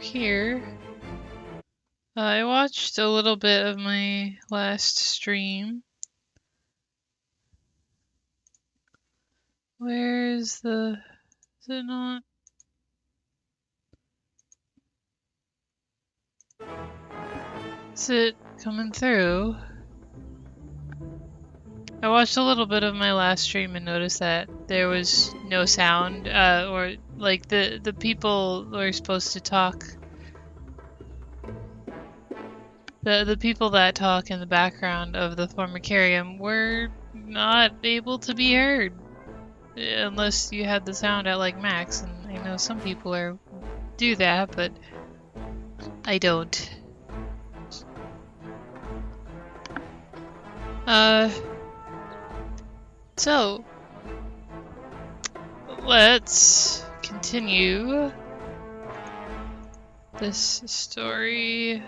here. I watched a little bit of my last stream. Where's the... Is it not? Is it coming through? I watched a little bit of my last stream and noticed that there was no sound, or like the people were supposed to talk. The people that talk in the background of the Formicarium were not able to be heard. Unless you had the sound at like max, and I know some people do that, but I don't. So let's continue this story.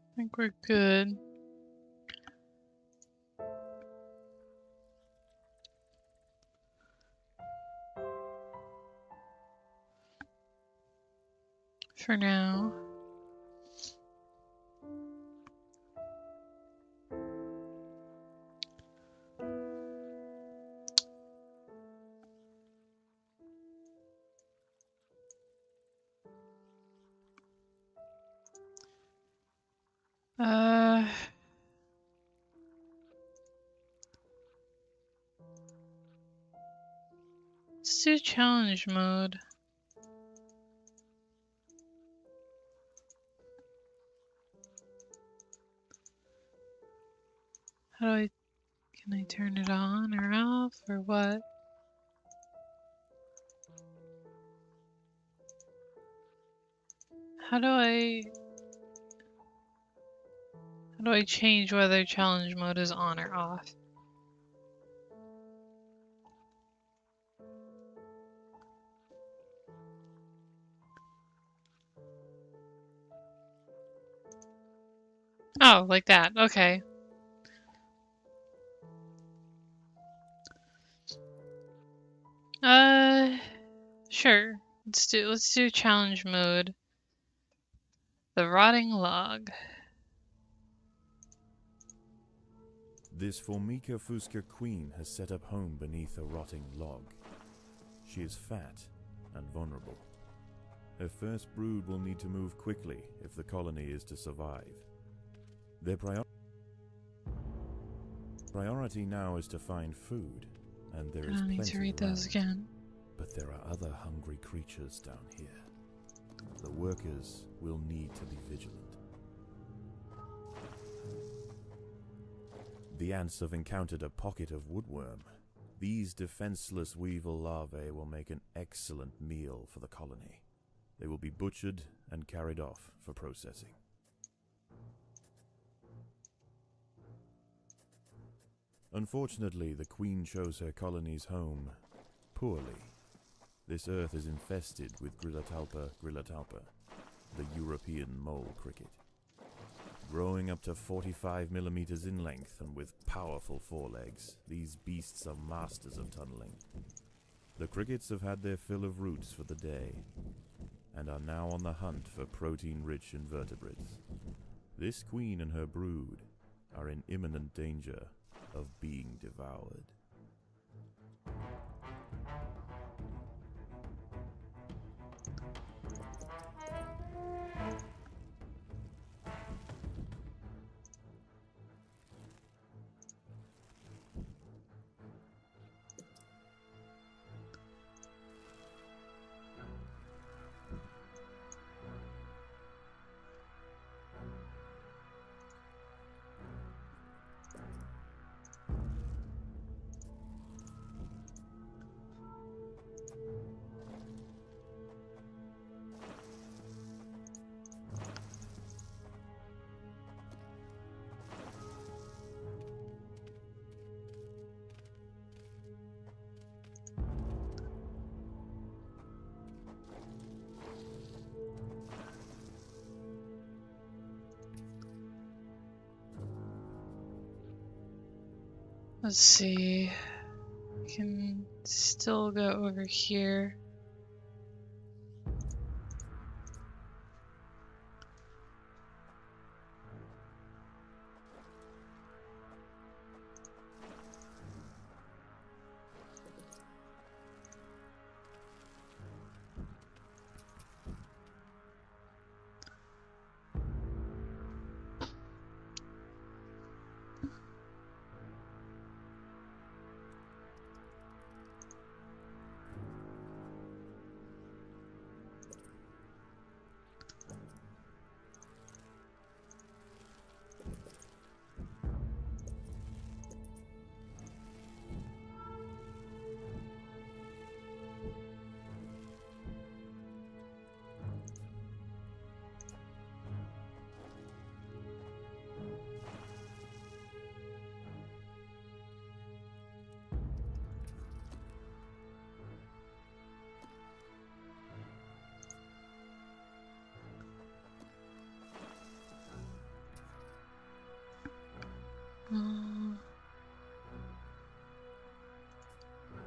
I think we're good. For now. Let's do challenge mode. Can I turn it on or off or what? How do I change whether challenge mode is on or off? Oh, like that. Okay. Sure. Let's do challenge mode. The rotting log. This Formica fusca queen has set up home beneath a rotting log. She is fat and vulnerable. Her first brood will need to move quickly if the colony is to survive. Their priority now is to find food, and there is plenty I need to read those again. But there are other hungry creatures down here. The workers will need to be vigilant. The ants have encountered a pocket of woodworm. These defenseless weevil larvae will make an excellent meal for the colony. They will be butchered and carried off for processing. Unfortunately, the queen chose her colony's home poorly. This earth is infested with Grillotalpa grillotalpa, the European mole cricket. Growing up to 45 millimeters in length and with powerful forelegs, these beasts are masters of tunneling. The crickets have had their fill of roots for the day, and are now on the hunt for protein-rich invertebrates. This queen and her brood are in imminent danger of being devoured. Let's see. I can still go over here.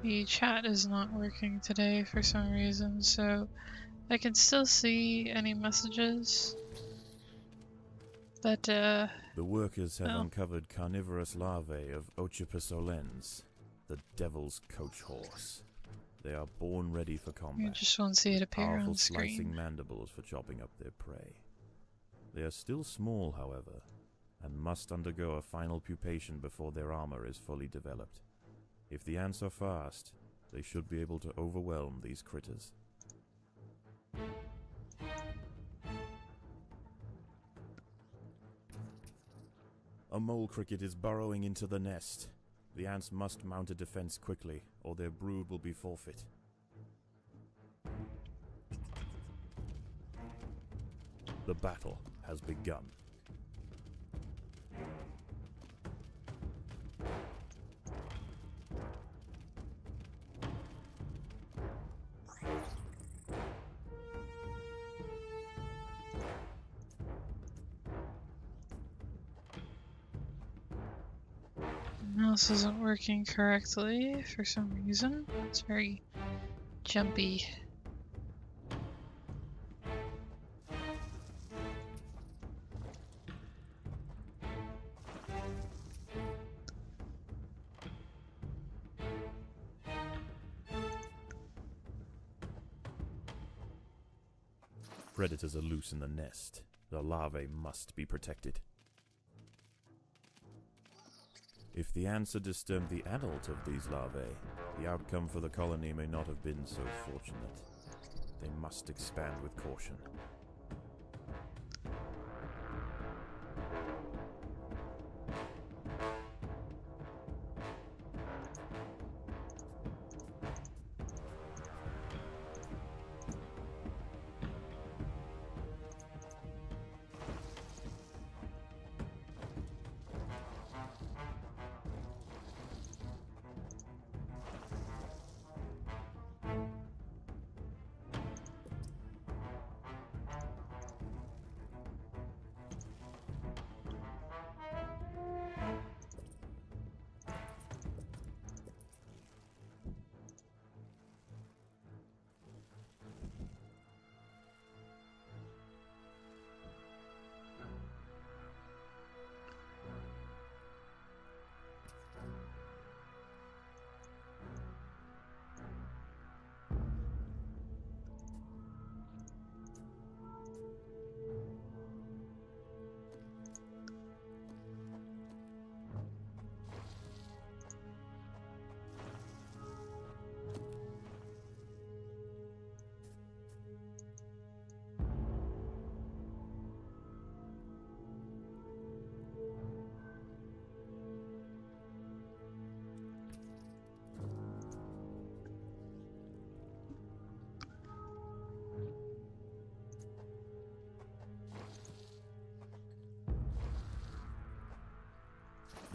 The chat is not working today for some reason, so I can still see any messages. But, The workers have well, uncovered carnivorous larvae of Ocypus olens, the devil's coach horse. They are born ready for you combat. just won't see it appear Powerful on slicing screen. mandibles for chopping up their prey. They are still small, however, and must undergo a final pupation before their armor is fully developed. If the ants are fast, they should be able to overwhelm these critters. A mole cricket is burrowing into the nest. The ants must mount a defense quickly, or their brood will be forfeit. The battle has begun. Mouse isn't working correctly for some reason. It's very jumpy. Predators are loose in the nest. The larvae must be protected. If the ants had disturbed the adult of these larvae, the outcome for the colony may not have been so fortunate. They must expand with caution.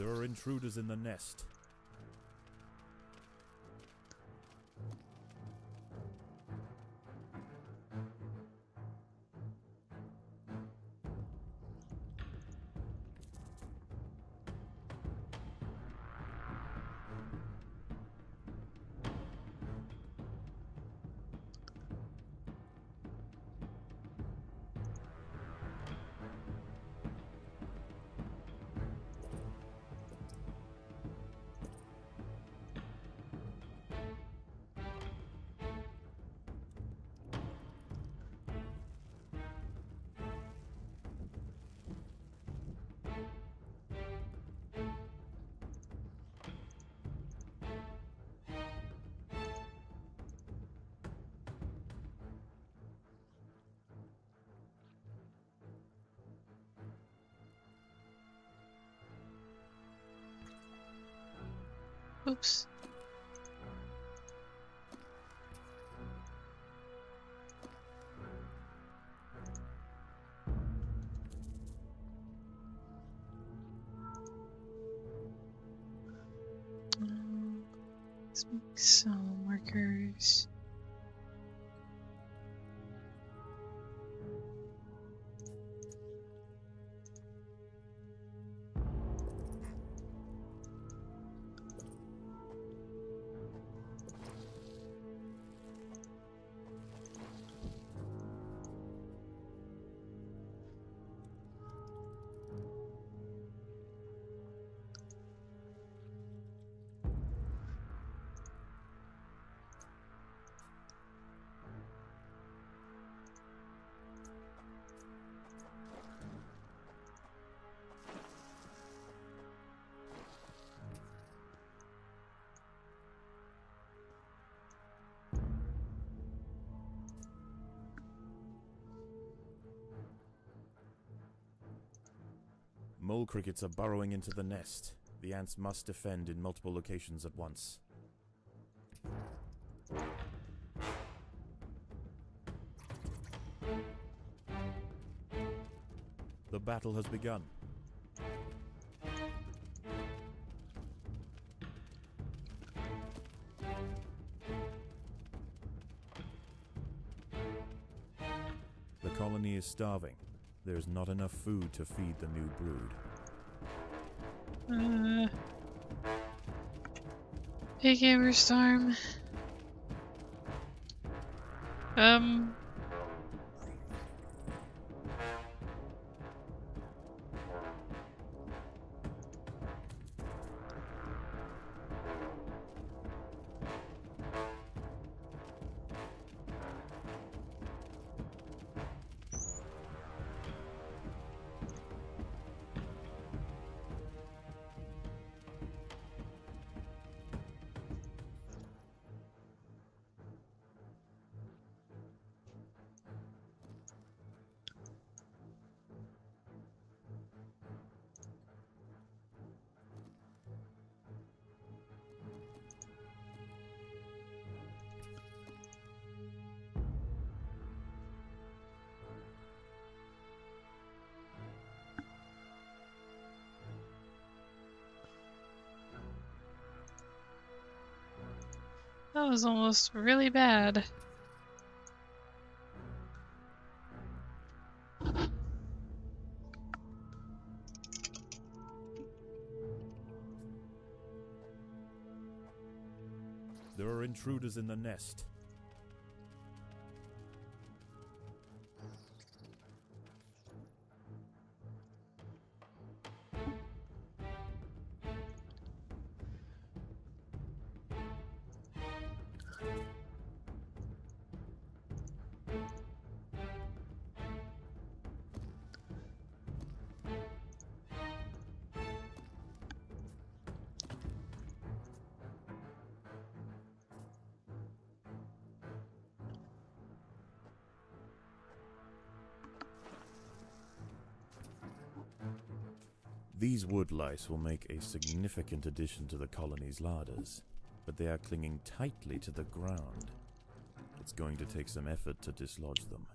There are intruders in the nest. Oops. Let's make some markers. Mole crickets are burrowing into the nest. The ants must defend in multiple locations at once. The battle has begun. The colony is starving. There is not enough food to feed the new brood. Hey, Gamer Storm. That was almost really bad. There are intruders in the nest. These wood lice will make a significant addition to the colony's larders, but they are clinging tightly to the ground. It's going to take some effort to dislodge them.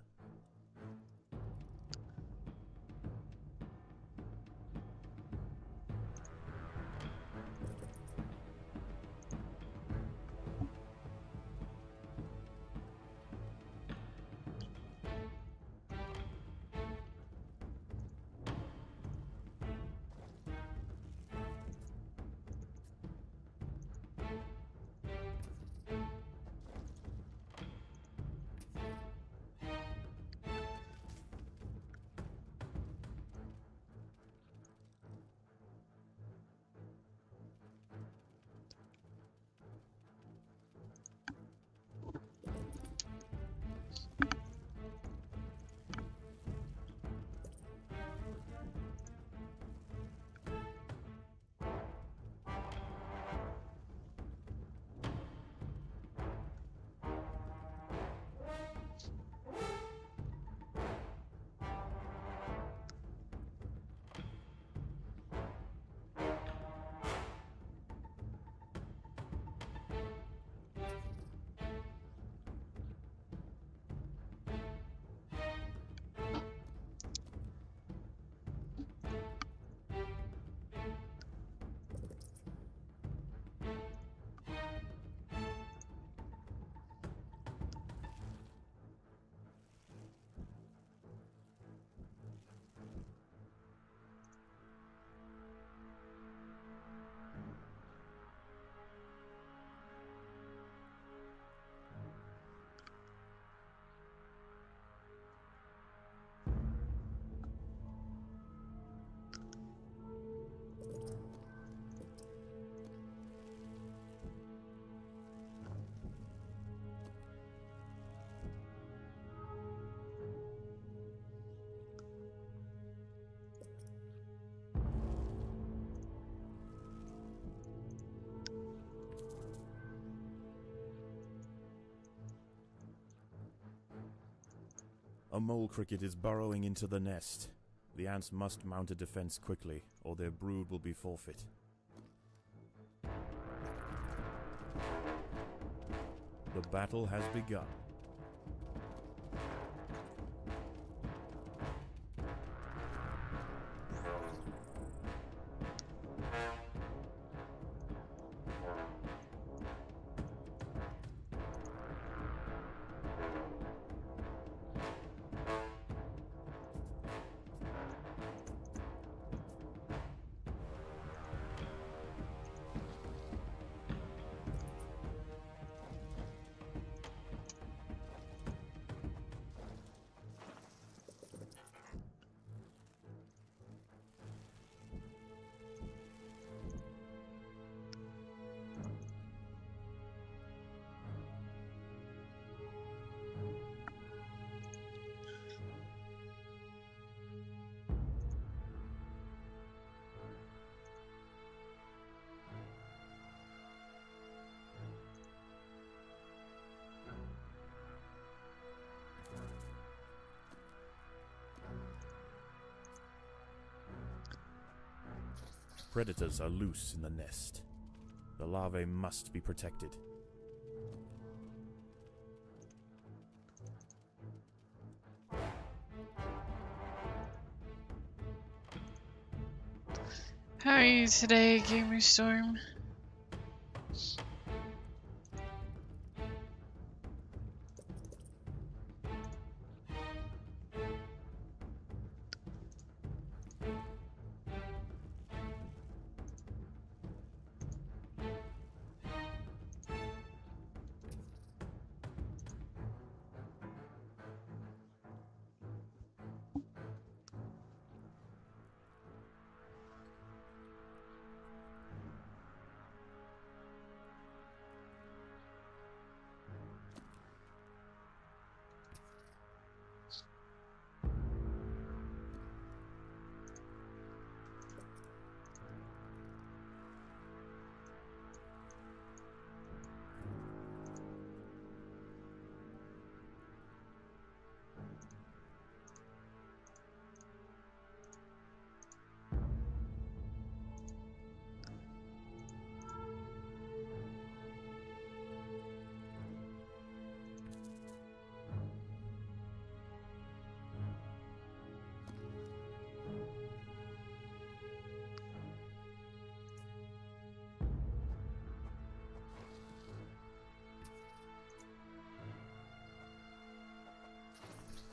A mole cricket is burrowing into the nest. The ants must mount a defense quickly, or their brood will be forfeit. The battle has begun. Predators are loose in the nest. The larvae must be protected. How are you today, Gamer Storm?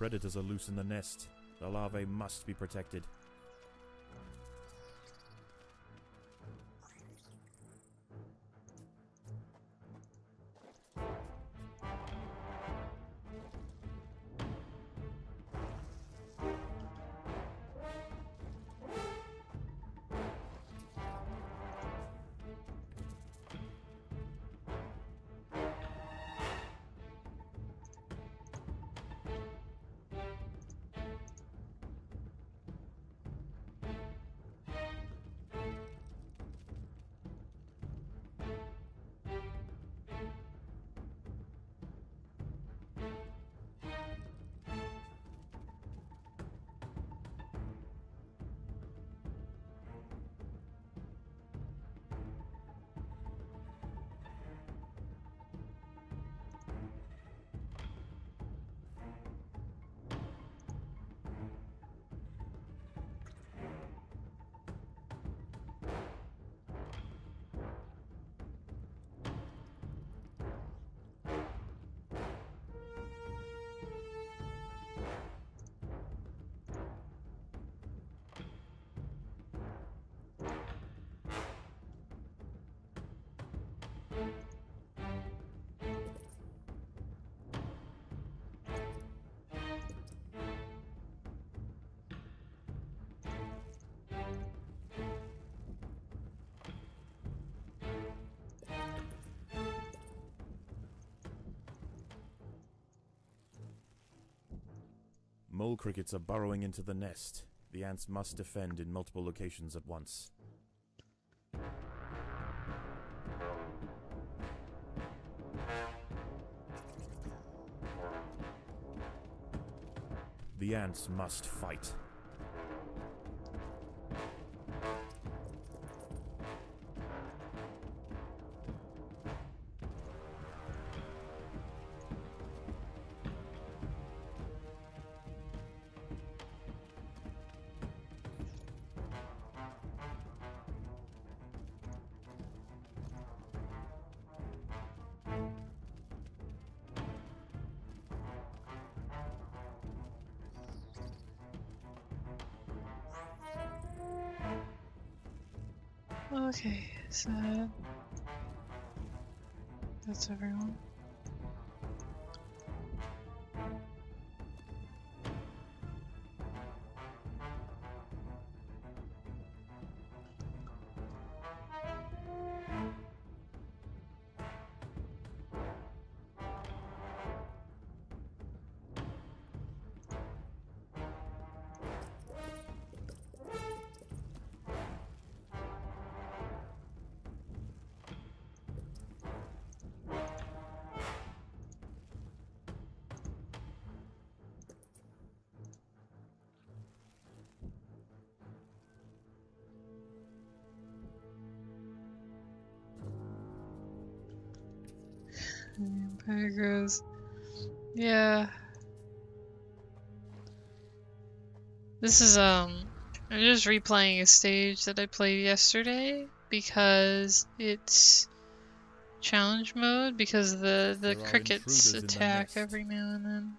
Predators are loose in the nest. The larvae must be protected. Mole crickets are burrowing into the nest. The ants must defend in multiple locations at once. The ants must fight. Okay, so that's everyone. Empire grows. Yeah. This is I'm just replaying a stage that I played yesterday because it's challenge mode because the There are crickets intruders in the attack nest. every now and then.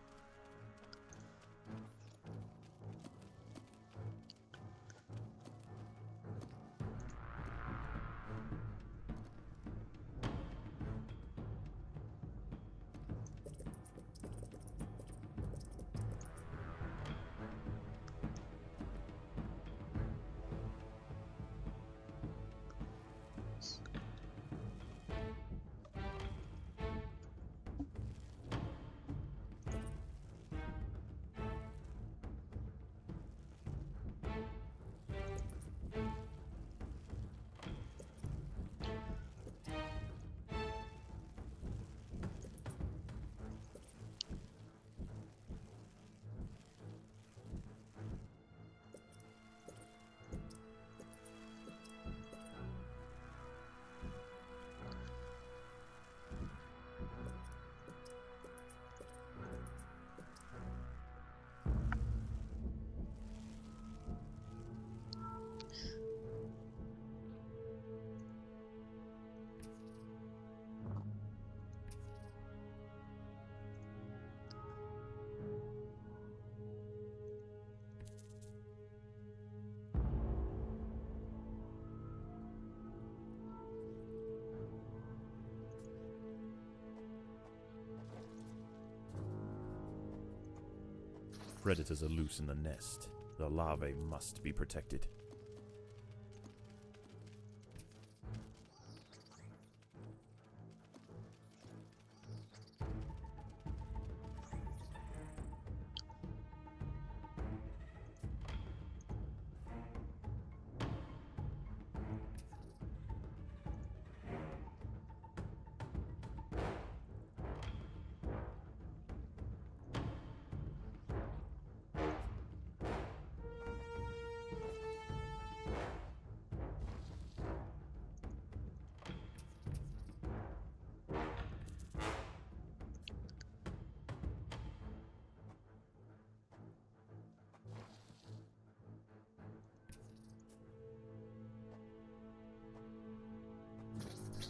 Predators are loose in the nest. The larvae must be protected.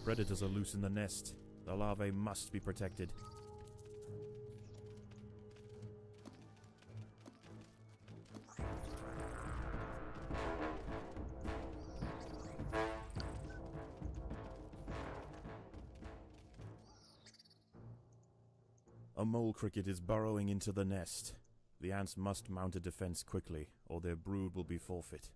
Predators are loose in the nest. The larvae must be protected. A mole cricket is burrowing into the nest. The ants must mount a defense quickly, or their brood will be forfeit.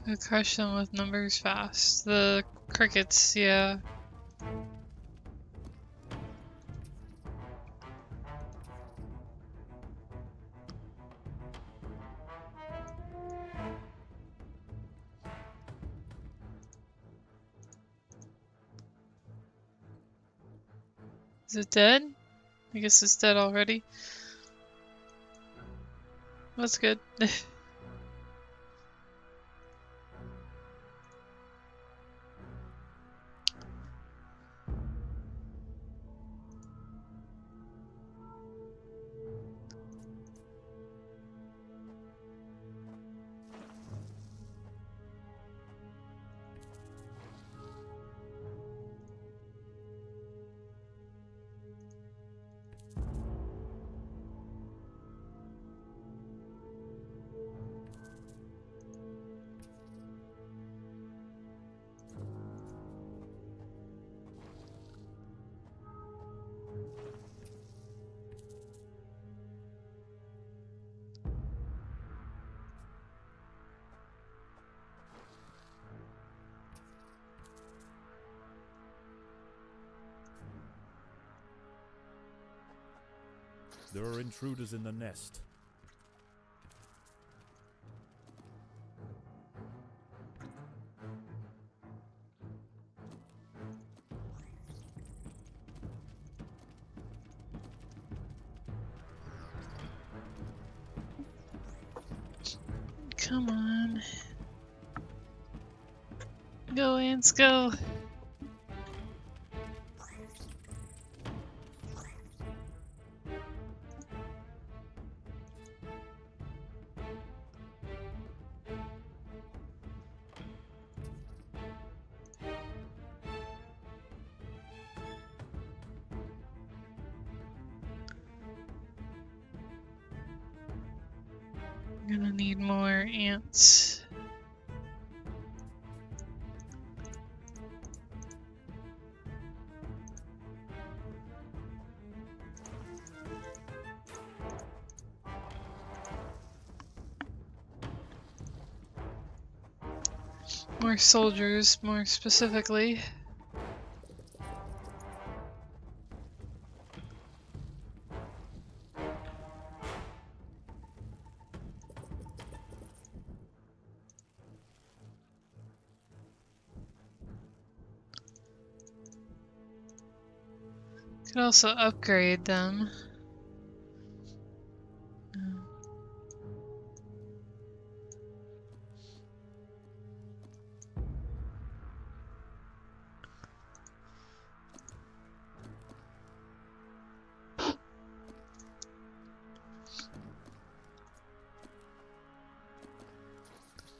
I crush them with numbers fast. The crickets, yeah. Is it dead? I guess it's dead already. That's good. There are intruders in the nest. Come on. Go, ants, go. I'm gonna need more ants. More soldiers, more specifically. Could also upgrade them.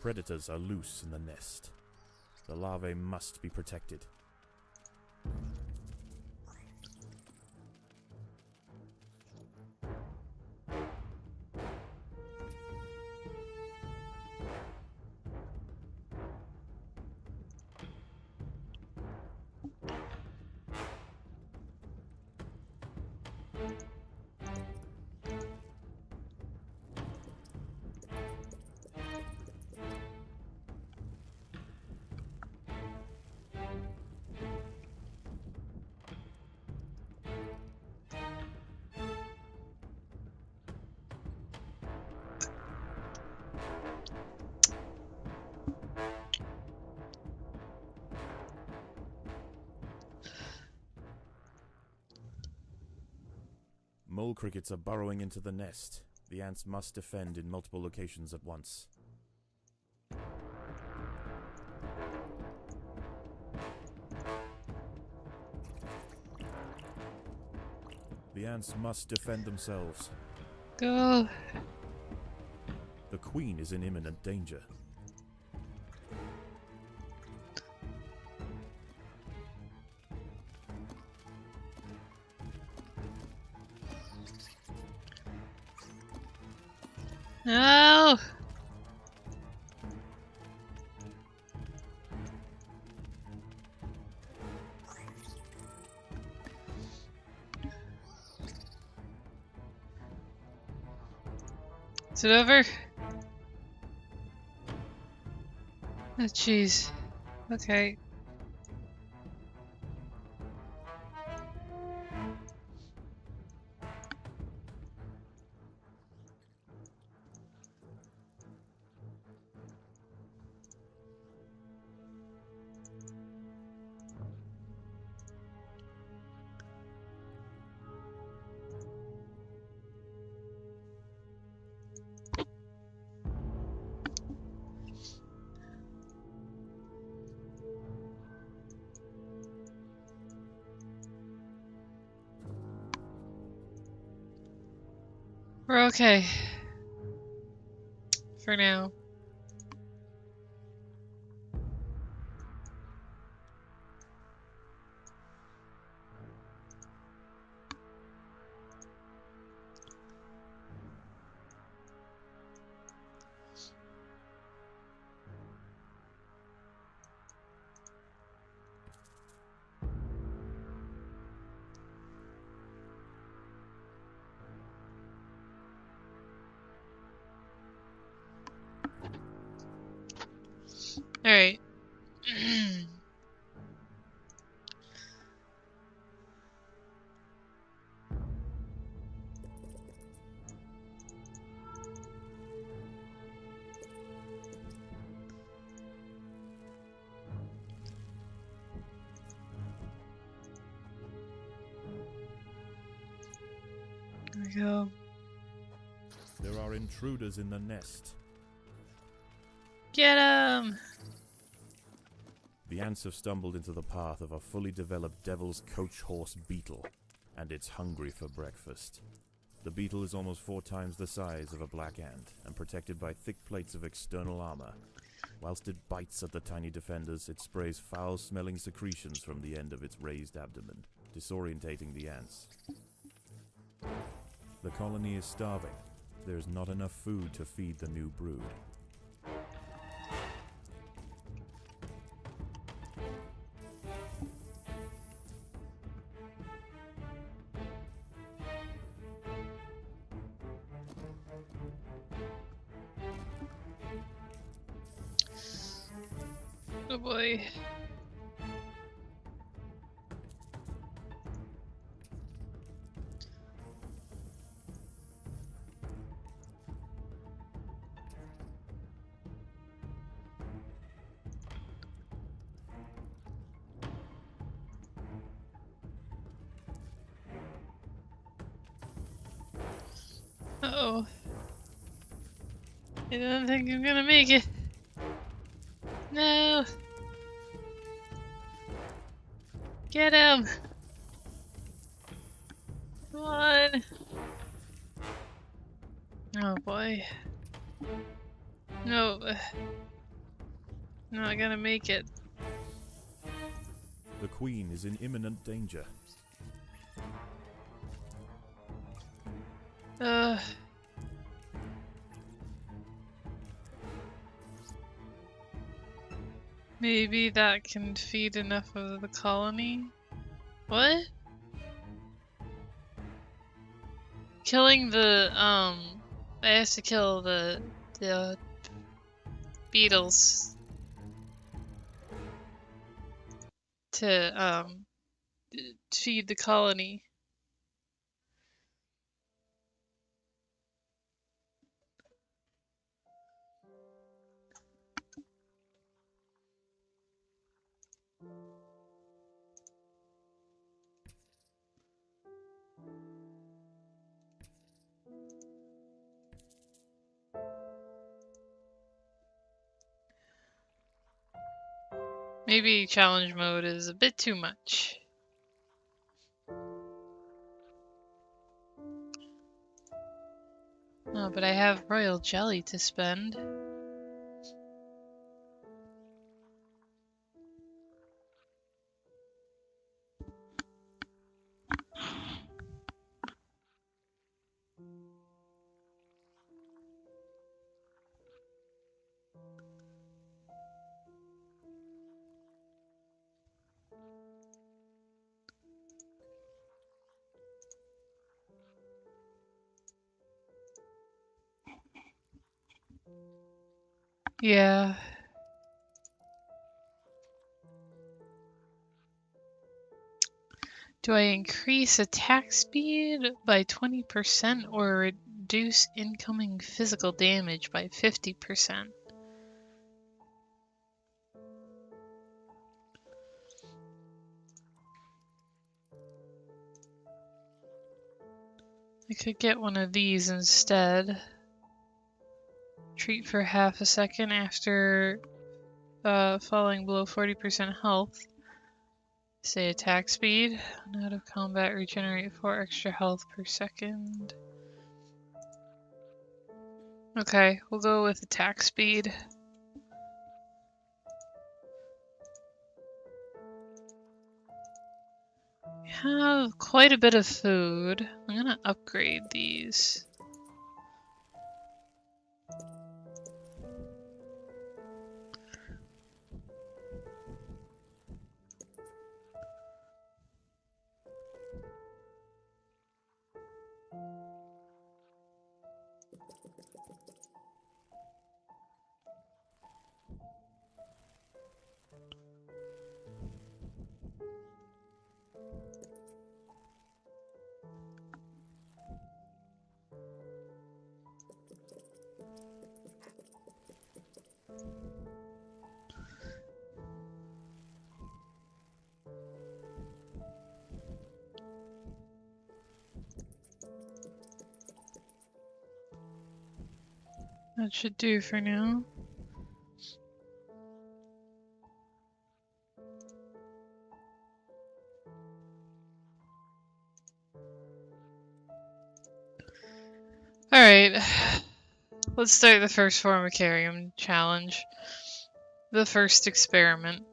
Predators are loose in the nest. The larvae must be protected. Mole crickets are burrowing into the nest. The ants must defend in multiple locations at once. The ants must defend themselves. Go. The queen is in imminent danger. No! Is it over? Oh, jeez. Okay. We're okay. For now. Alright. There we go. There are intruders in the nest. Get him! The ants have stumbled into the path of a fully developed devil's coach horse beetle, and it's hungry for breakfast. The beetle is almost 4 times the size of a black ant, and protected by thick plates of external armor. Whilst it bites at the tiny defenders, it sprays foul-smelling secretions from the end of its raised abdomen, disorientating the ants. The colony is starving. There's not enough food to feed the new brood. Oh boy. Uh-oh. I don't think I'm gonna make it. No! Get him! Come on! Oh boy. No. I'm not gonna make it. The queen is in imminent danger. Maybe that can feed enough of the colony? What? Killing the, I have to kill the beetles to, feed the colony. Maybe challenge mode is a bit too much. Oh, but I have royal jelly to spend. Yeah. Do I increase attack speed by 20% or reduce incoming physical damage by 50%? I could get one of these instead. Treat for half a second after falling below 40% health. Say attack speed. Out of combat, regenerate 4 extra health per second. Okay, we'll go with attack speed. We have quite a bit of food. I'm gonna upgrade these. That should do for now. Alright, let's start the first Formicarium challenge. The first experiment.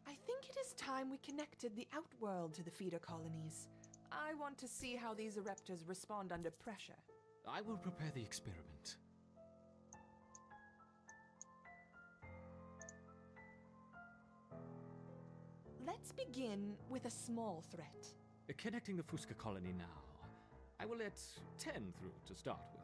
I think it is time we connected the outworld to the feeder colonies. I want to see how these Ereptors respond under pressure. I will prepare the experiment. Let's begin with a small threat. Connecting the Fusca colony now. I will let 10 through to start with.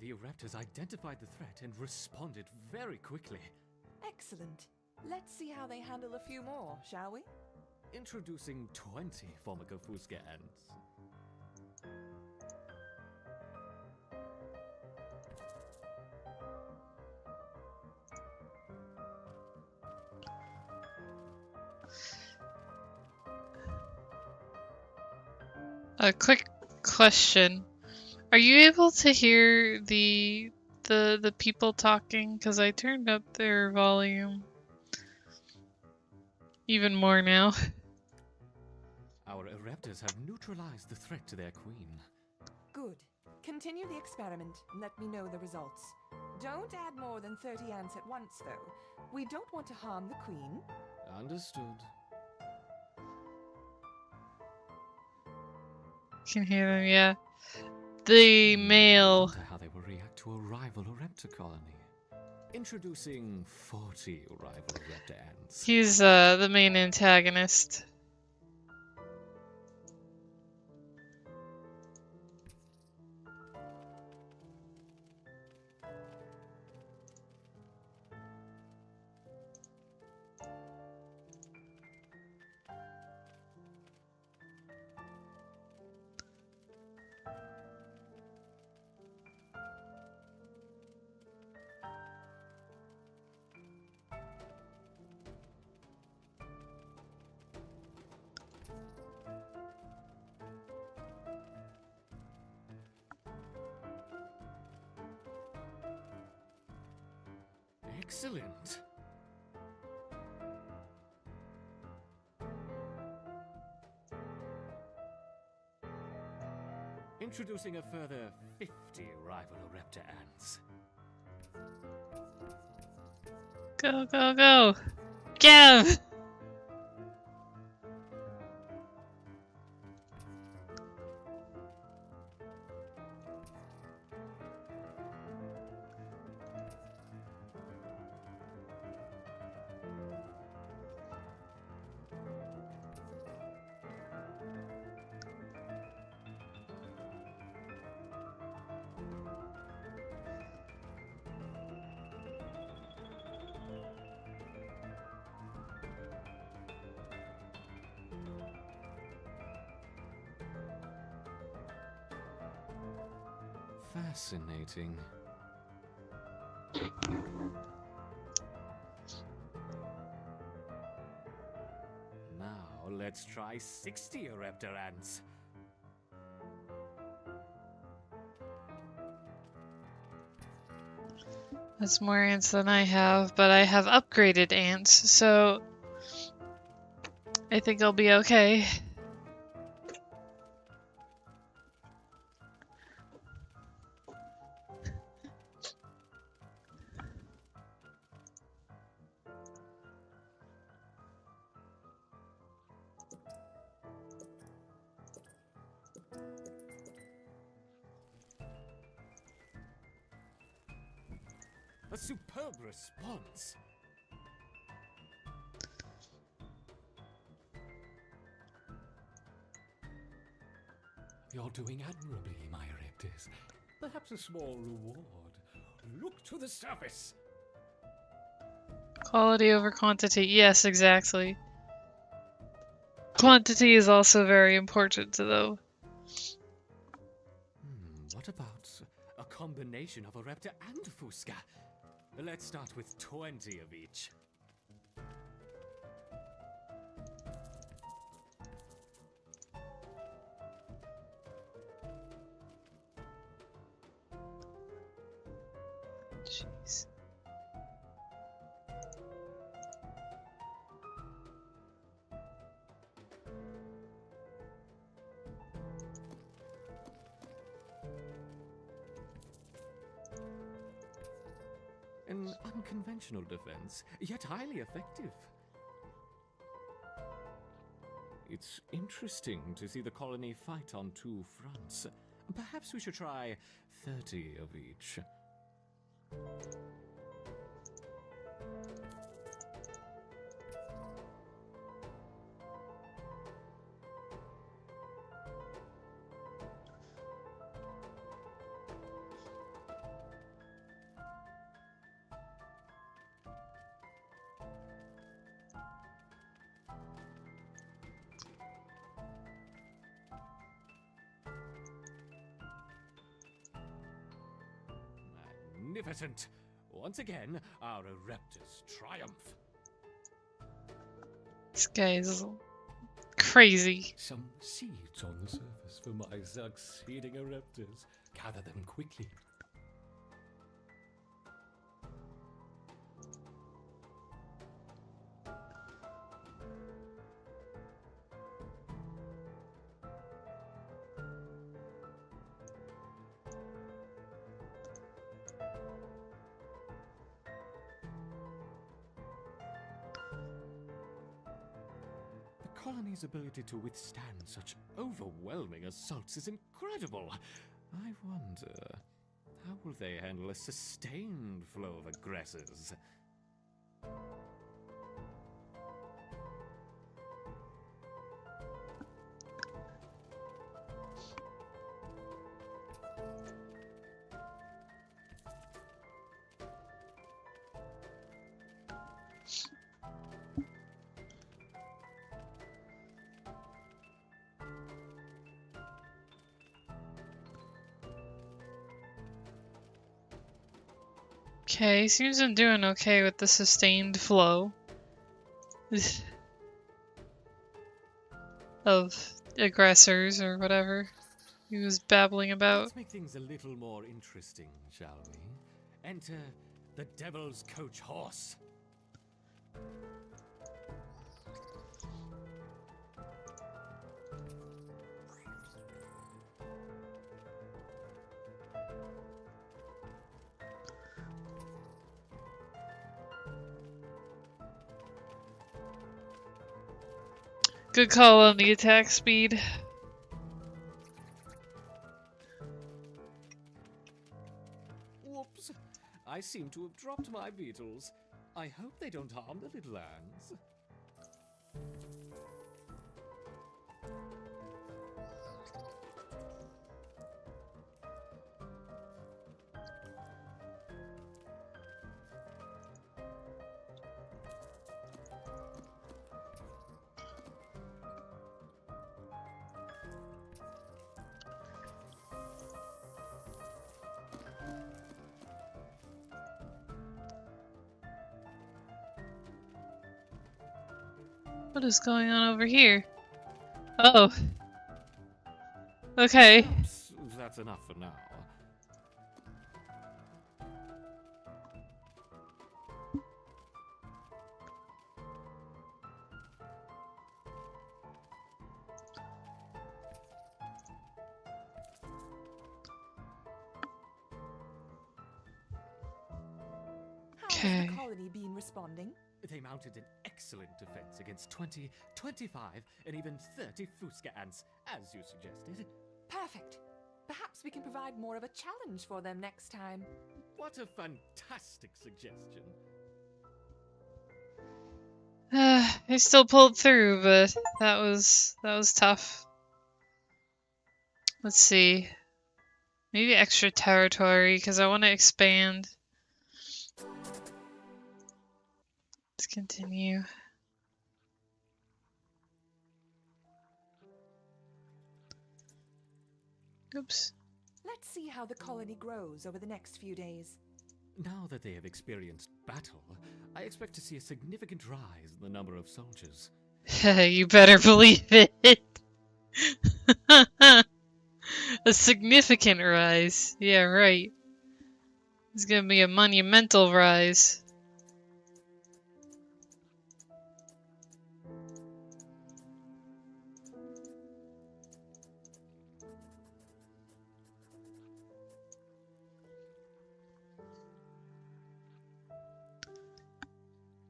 The Ereptors identified the threat and responded very quickly. Excellent. Let's see how they handle a few more, shall we? Introducing 20 Fusca ants. A quick question. Are you able to hear the people talking? Because I turned up their volume even more now. Our Ereptors have neutralized the threat to their queen. Good. Continue the experiment and let me know the results. Don't add more than 30 ants at once, though. We don't want to harm the queen. Understood. Can hear them, yeah. The male. I wonder how they will react to a rival Ereptor colony. Introducing 40 rival Ereptor ants. He's the main antagonist. Excellent. Introducing a further 50 rival Ereptor ants. Go, go, go! Get him! Fascinating. Now let's try 60 Raptor ants. That's more ants than I have, but I have upgraded ants, so I think I'll be okay. A superb response. You're doing admirably, my raptors. Perhaps a small reward. Look to the surface. Quality over quantity. Yes, exactly. Quantity is also very important, though. What about a combination of a raptor and a Fusca? Let's start with 20 of each. Jeez. An unconventional defense, yet highly effective. It's interesting to see the colony fight on two fronts. Perhaps we should try 30 of each. Magnificent! Once again, our raptors triumph. This guy is crazy. Some seeds on the surface for my succeeding raptors. Gather them quickly. The colony's ability to withstand such overwhelming assaults is incredible. I wonder, how will they handle a sustained flow of aggressors? Okay, seems I'm doing okay with the sustained flow of aggressors or whatever he was babbling about. Let's make things a little more interesting, shall we? Enter the Devil's Coach Horse. Good call on the attack speed. Whoops! I seem to have dropped my beetles. I hope they don't harm the little ants. What is going on over here? Oh. Okay. Perhaps that's enough for now. How's Okay. the colony been responding? They mounted an excellent defense against 20, 25, and even 30 Fuska ants, as you suggested. Perfect. Perhaps we can provide more of a challenge for them next time. What a fantastic suggestion. I still pulled through, but that was tough. Let's see. Maybe extra territory, because I want to expand. Let's continue. Oops. Let's see how the colony grows over the next few days. Now that they have experienced battle, I expect to see a significant rise in the number of soldiers. You better believe it. A significant rise. Yeah, right. It's gonna be a monumental rise.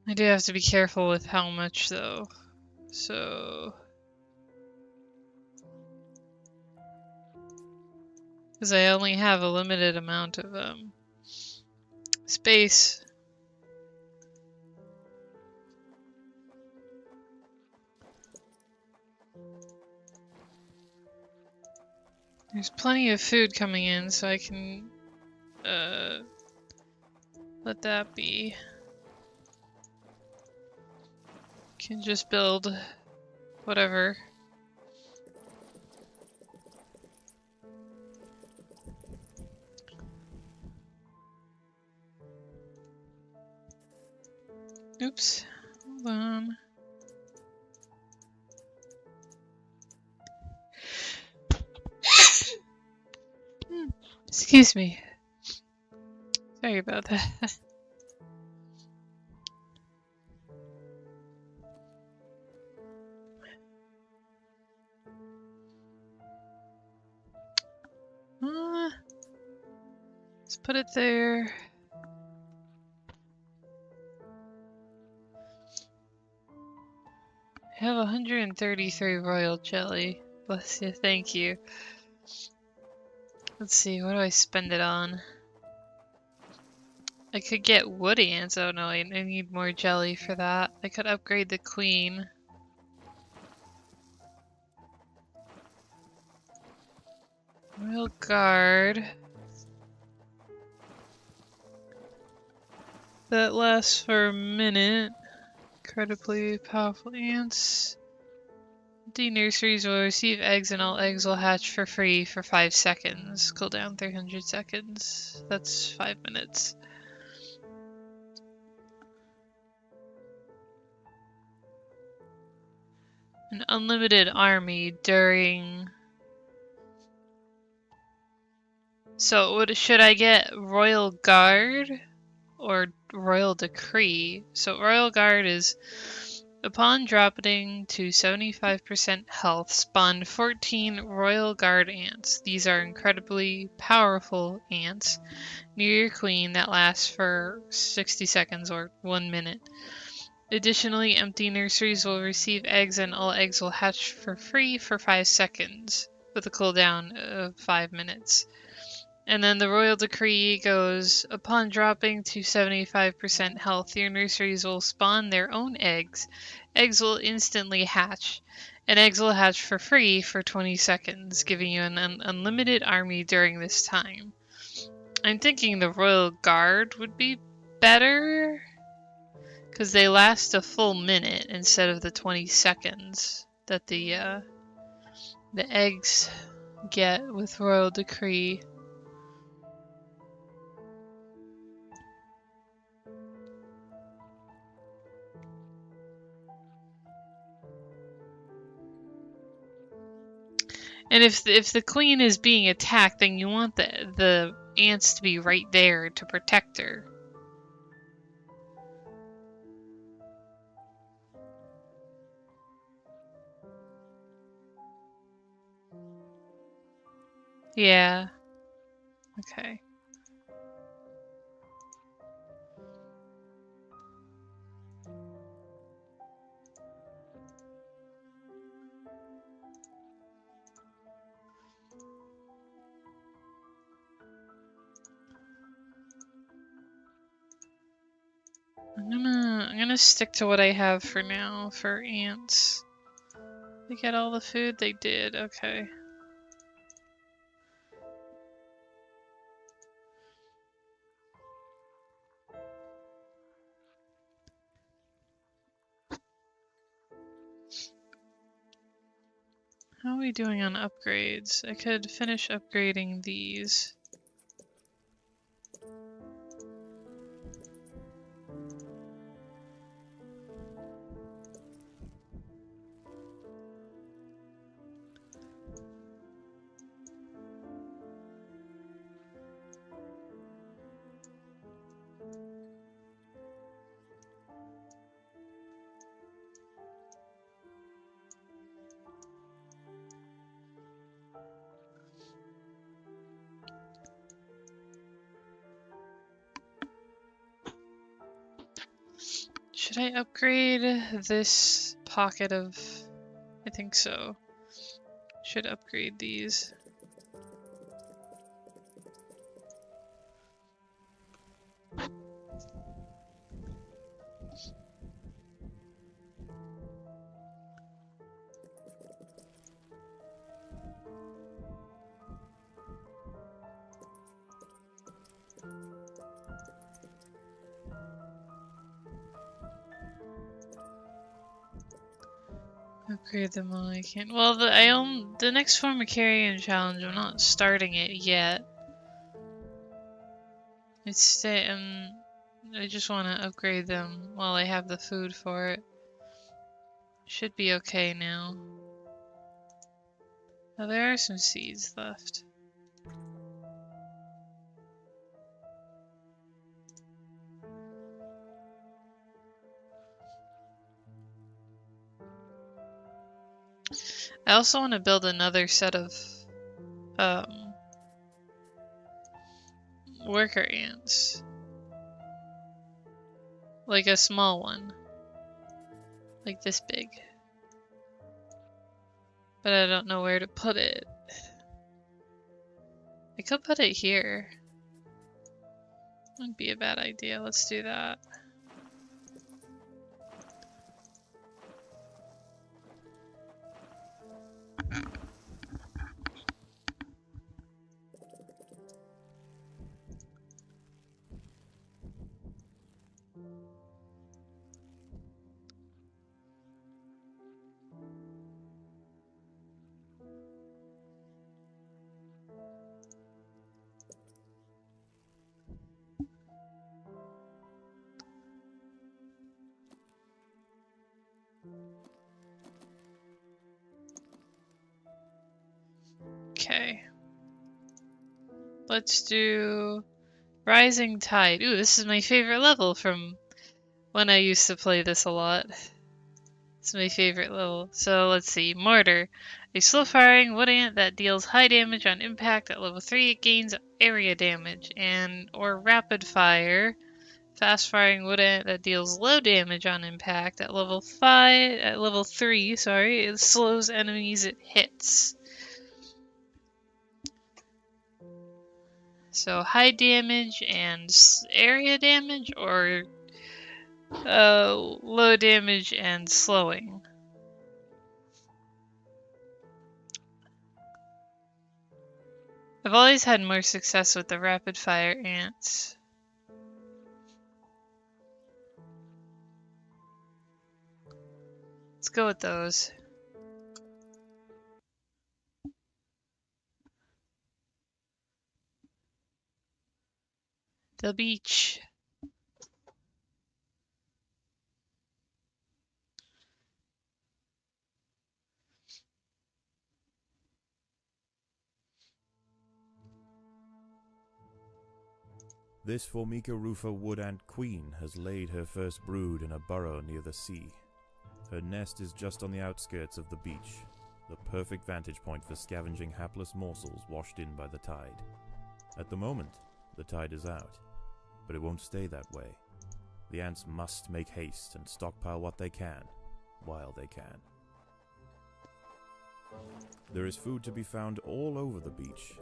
I do have to be careful with how much, though. So... because I only have a limited amount of, space. There's plenty of food coming in, so I can, let that be. Can just build whatever. Oops. Hold on. Excuse me. Sorry about that. Let's put it there. I have 133 royal jelly. Bless you, thank you. Let's see, what do I spend it on? I could get wood ants. Oh no, I need more jelly for that. I could upgrade the queen. Royal guard. That lasts for a minute. Incredibly powerful ants. The nurseries will receive eggs and all eggs will hatch for free for 5 seconds. Cooldown 300 seconds. That's 5 minutes. An unlimited army during... So should I get Royal Guard or Royal Decree? So Royal Guard is upon dropping to 75% health, spawn 14 Royal Guard ants. These are incredibly powerful ants near your queen that lasts for 60 seconds or 1 minute. Additionally, empty nurseries will receive eggs and all eggs will hatch for free for 5 seconds with a cooldown of 5 minutes. And then the Royal Decree goes, upon dropping to 75% health, your nurseries will spawn their own eggs. Eggs will instantly hatch, and eggs will hatch for free for 20 seconds, giving you an unlimited army during this time. I'm thinking the Royal Guard would be better, because they last a full minute instead of the 20 seconds that the eggs get with Royal Decree. And if the queen is being attacked, then you want the ants to be right there to protect her. Yeah. Okay. I'm gonna stick to what I have for now for ants. They get all the food they did. Okay. How are we doing on upgrades? I could finish upgrading these. Should I upgrade this pocket of... I think so. Should upgrade these. Upgrade them while I can. Well, the next Formicarian challenge, I'm not starting it yet. I just want to upgrade them while I have the food for it. Should be okay now. Oh, there are some seeds left. I also want to build another set of um, worker ants. Like a small one. Like this big. But I don't know where to put it. I could put it here. Wouldn't be a bad idea. Let's do that. Okay. Let's do Rising Tide. Ooh, this is my favorite level from when I used to play this a lot. It's my favorite level. So let's see. Mortar. A slow-firing wood ant that deals high damage on impact at level 3. It gains area damage. Or Rapid Fire. Fast-firing wood ant that deals low damage on impact at level 3, sorry. It slows enemies it hits. So high damage and area damage, or low damage and slowing. I've always had more success with the rapid fire ants. Let's go with those. The beach. This Formica rufa wood ant queen has laid her first brood in a burrow near the sea. Her nest is just on the outskirts of the beach, the perfect vantage point for scavenging hapless morsels washed in by the tide. At the moment, the tide is out, but it won't stay that way. The ants must make haste and stockpile what they can, while they can. There is food to be found all over the beach,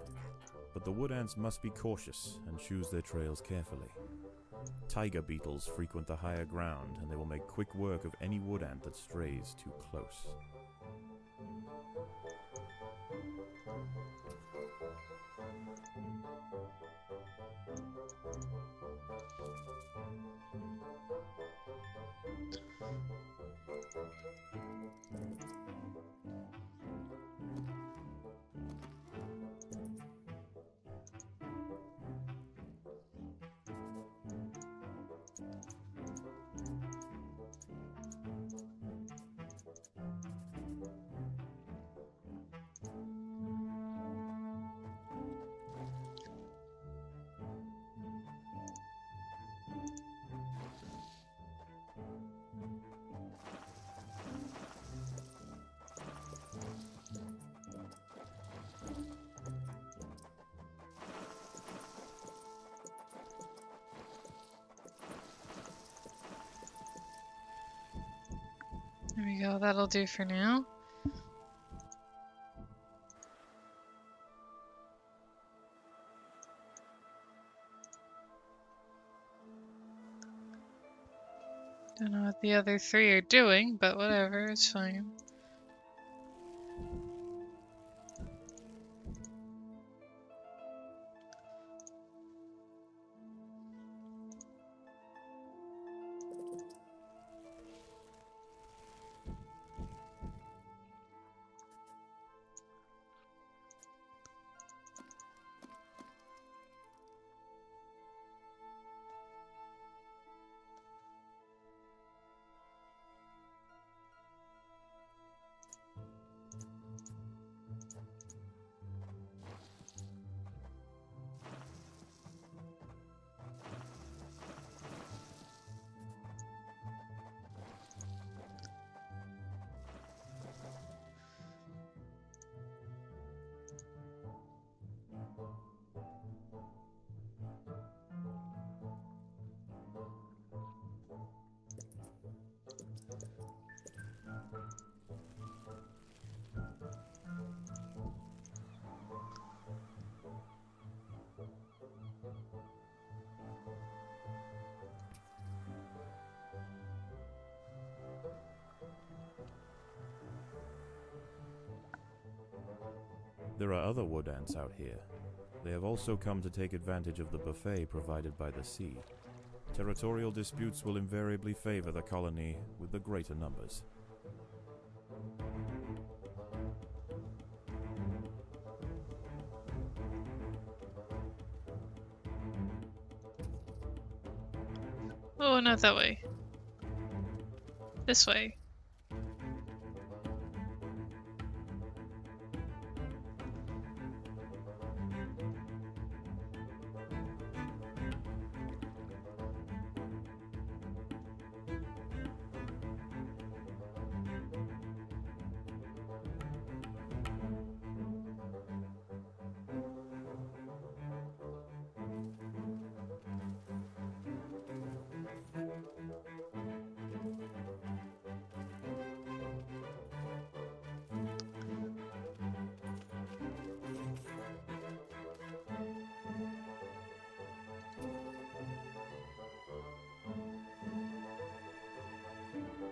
but the wood ants must be cautious and choose their trails carefully. Tiger beetles frequent the higher ground, and they will make quick work of any wood ant that strays too close. There we go, that'll do for now. Don't know what the other three are doing, but whatever, it's fine. There are other wood ants out here. They have also come to take advantage of the buffet provided by the sea. Territorial disputes will invariably favor the colony with the greater numbers. Oh, not that way. This way.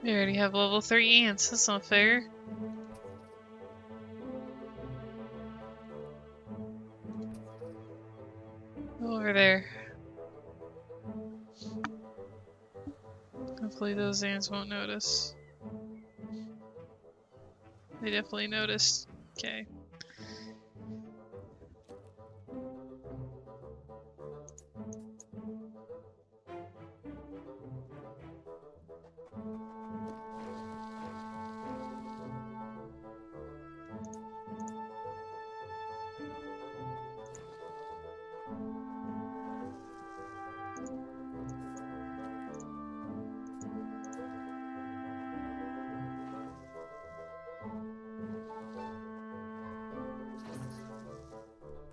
We already have level 3 ants, that's not fair. Go over there. Hopefully those ants won't notice. They definitely noticed. Okay.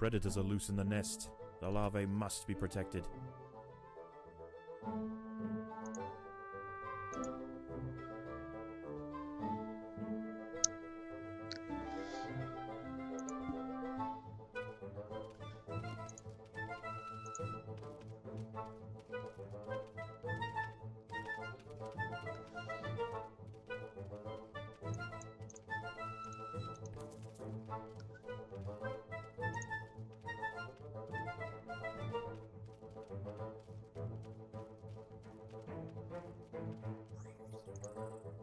Predators are loose in the nest. The larvae must be protected.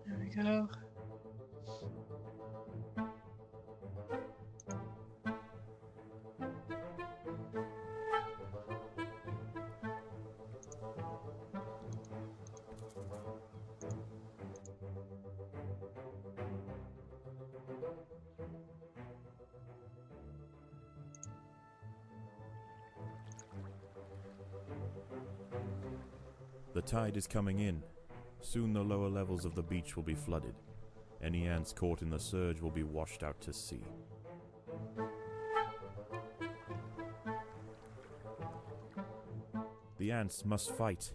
There we go. The tide is coming in. Soon the lower levels of the beach will be flooded. Any ants caught in the surge will be washed out to sea. The ants must fight.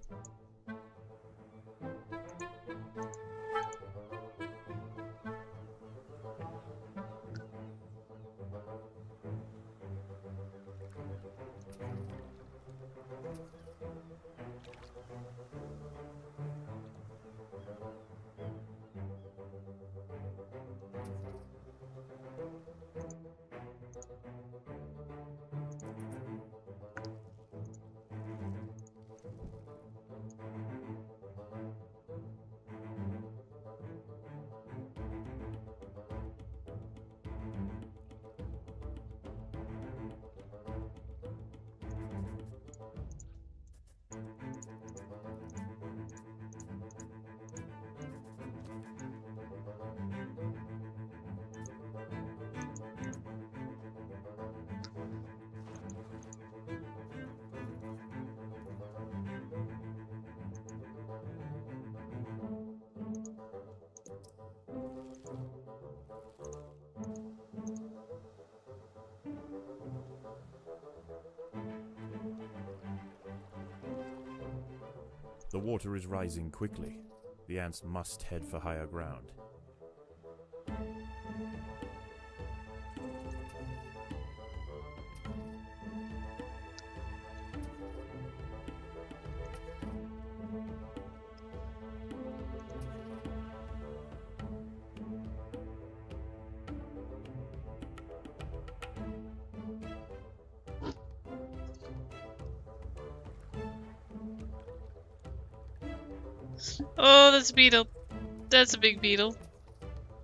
The water is rising quickly. The ants must head for higher ground. Oh, that's a beetle. That's a big beetle.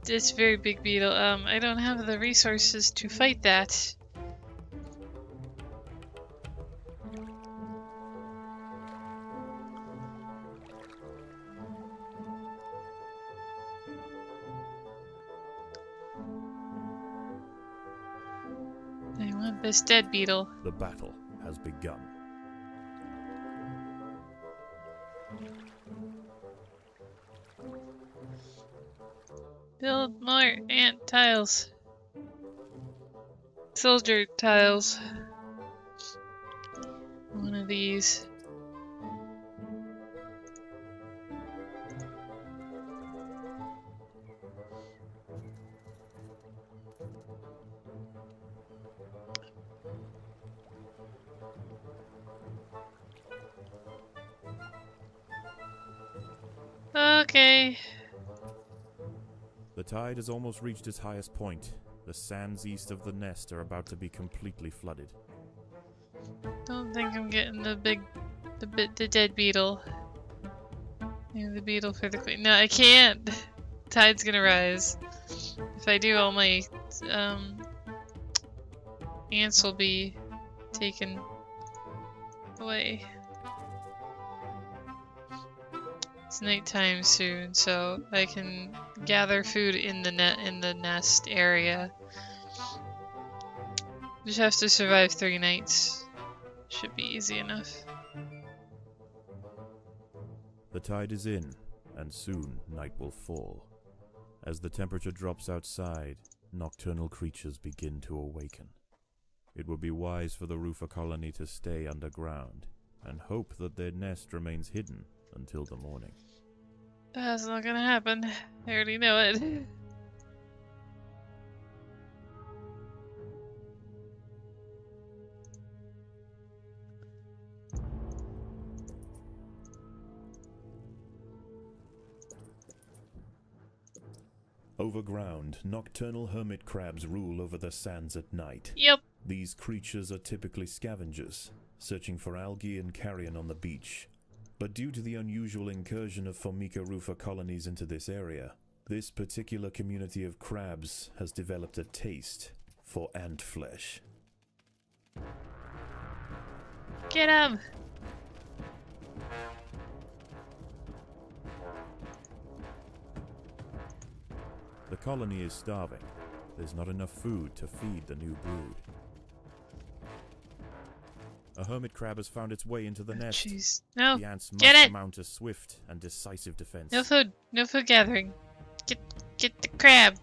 It's a very big beetle. I don't have the resources to fight that. I want this dead beetle. The battle has begun. Build more ant tiles. Soldier tiles. One of these. Okay. The tide has almost reached its highest point. The sands east of the nest are about to be completely flooded. Don't think I'm getting the dead beetle. Maybe the beetle for the queen. No, I can't. Tide's gonna rise. If I do, all my ants will be taken away. It's nighttime soon, so I can gather food in the nest area. Just have to survive 3 nights. Should be easy enough. The tide is in, and soon night will fall. As the temperature drops outside, nocturnal creatures begin to awaken. It would be wise for the roofer colony to stay underground and hope that their nest remains hidden until the morning. That's not gonna happen. I already know it. Overground, nocturnal hermit crabs rule over the sands at night. Yep. These creatures are typically scavengers, searching for algae and carrion on the beach. But due to the unusual incursion of Formica rufa colonies into this area, this particular community of crabs has developed a taste for ant flesh. Get him! The colony is starving. There's not enough food to feed the new brood. A hermit crab has found its way into the nest. Jeez. No. The ants Get must it! mount a swift and decisive defense. No food. No food gathering. Get the crab.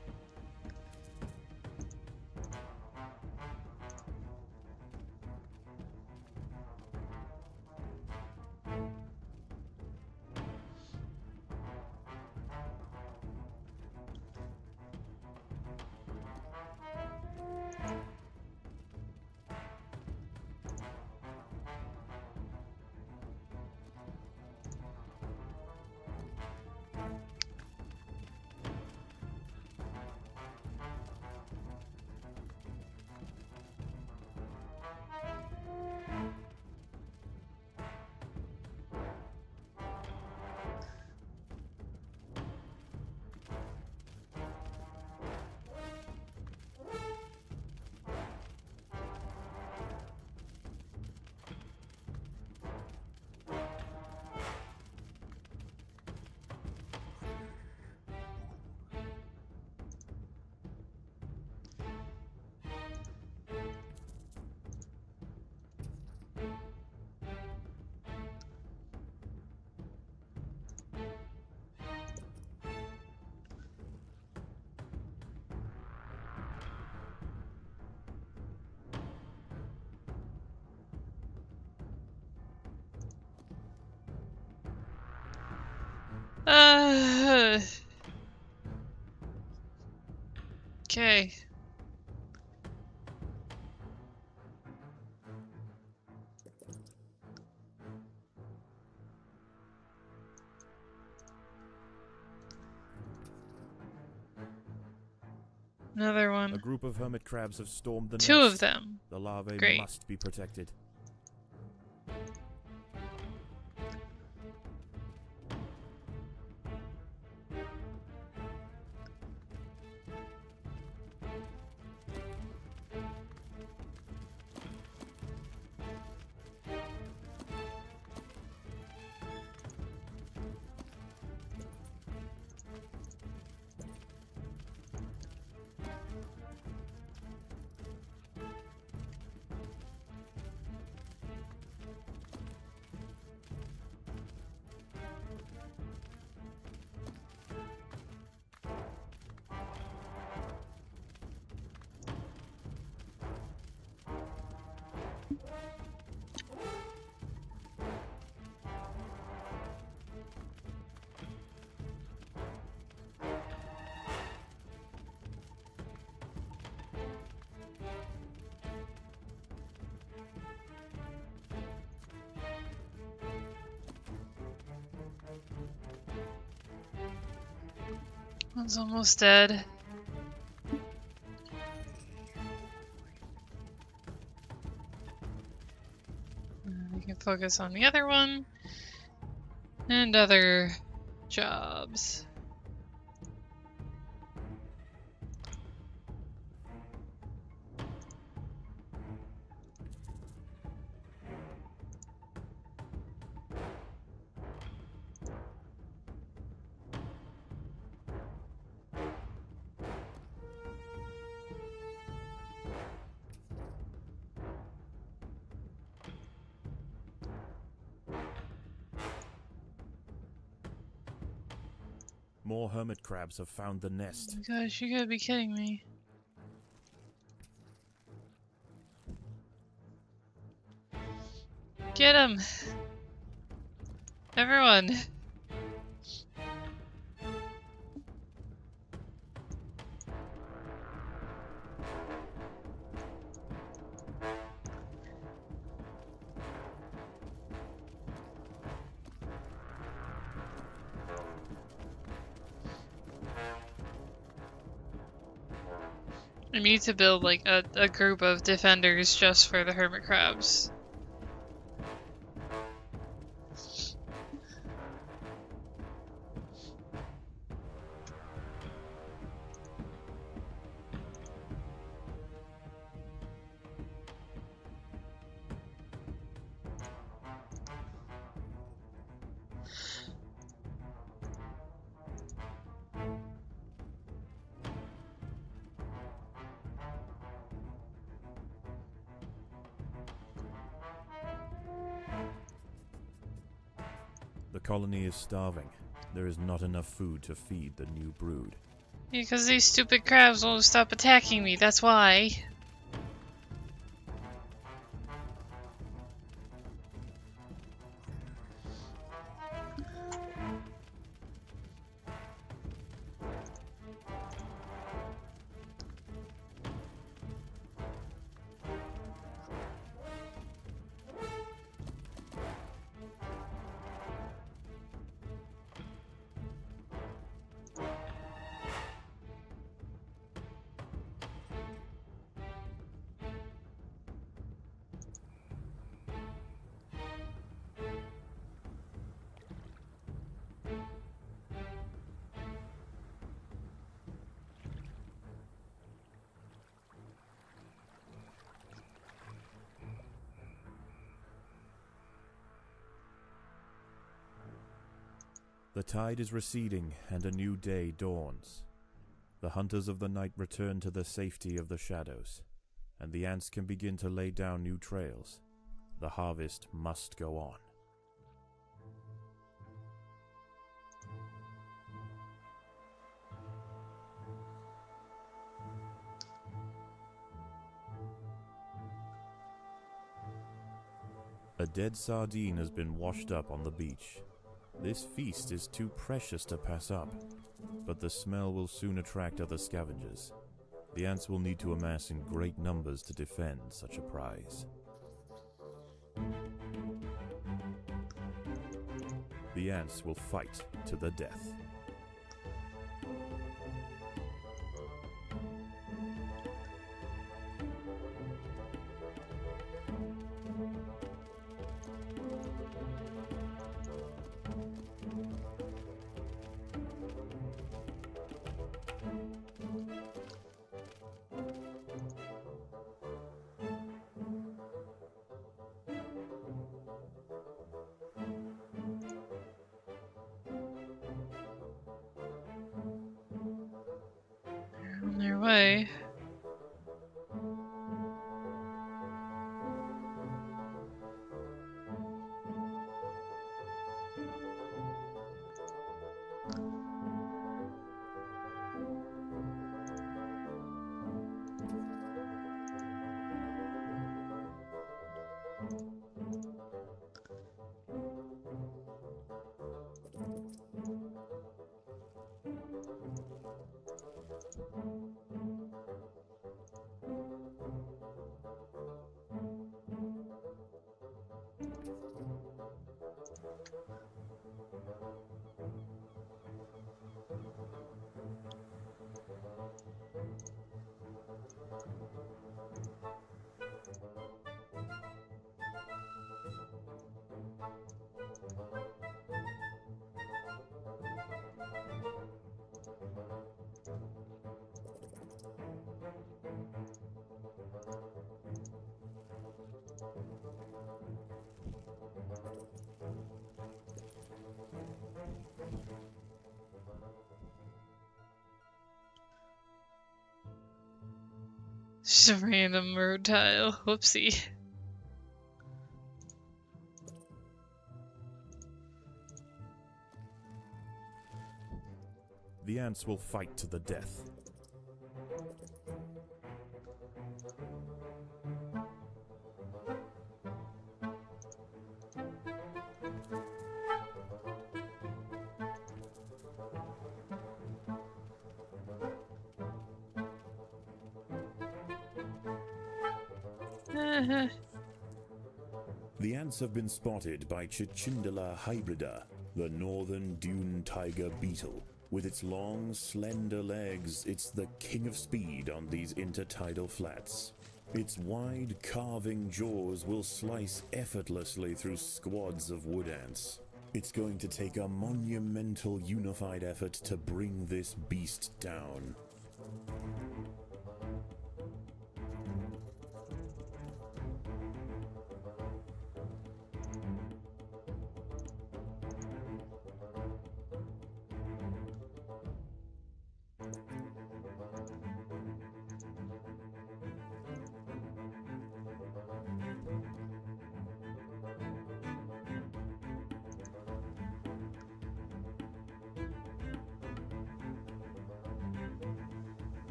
Okay. Another A one. group of hermit crabs have stormed the Two nest. of them. The larvae Great. must be protected. One's almost dead. We can focus on the other one and other jobs. More hermit crabs have found the nest. Oh my gosh, you gotta be kidding me. Get him! Everyone! I need to build like a group of defenders just for the hermit crabs. The colony is starving. There is not enough food to feed the new brood. Because these stupid crabs won't stop attacking me, that's why. The tide is receding, and a new day dawns. The hunters of the night return to the safety of the shadows, and the ants can begin to lay down new trails. The harvest must go on. A dead sardine has been washed up on the beach. This feast is too precious to pass up, but the smell will soon attract other scavengers. The ants will need to amass in great numbers to defend such a prize. The ants will fight to the death. On their way. Just a random road tile. Whoopsie. The ants will fight to the death. The ants have been spotted by Cicindola hybrida, the northern dune tiger beetle. With its long, slender legs, it's the king of speed on these intertidal flats. Its wide, carving jaws will slice effortlessly through squads of wood ants. It's going to take a monumental unified effort to bring this beast down.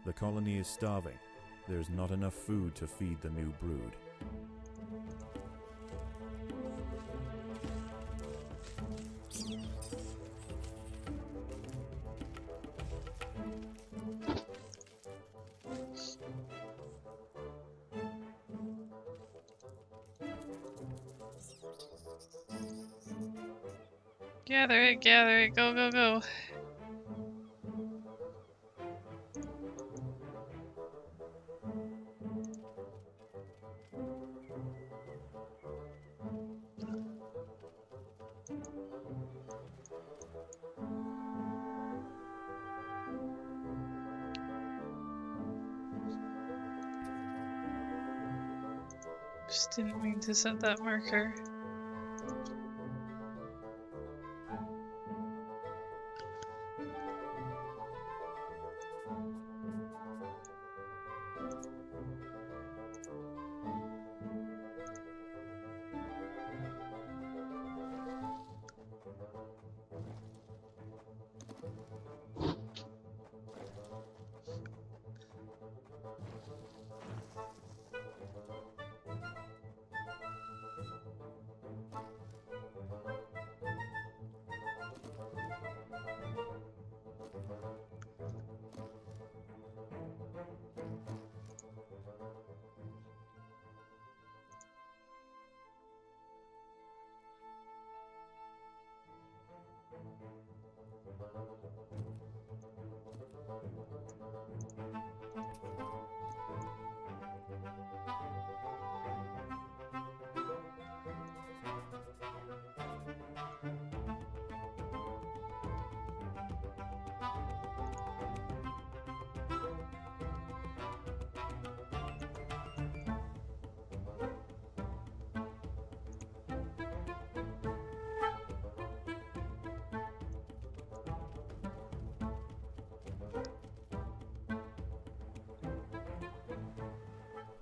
The colony is starving. There's not enough food to feed the new brood. Gather it, go, go, go. Just didn't mean to set that marker.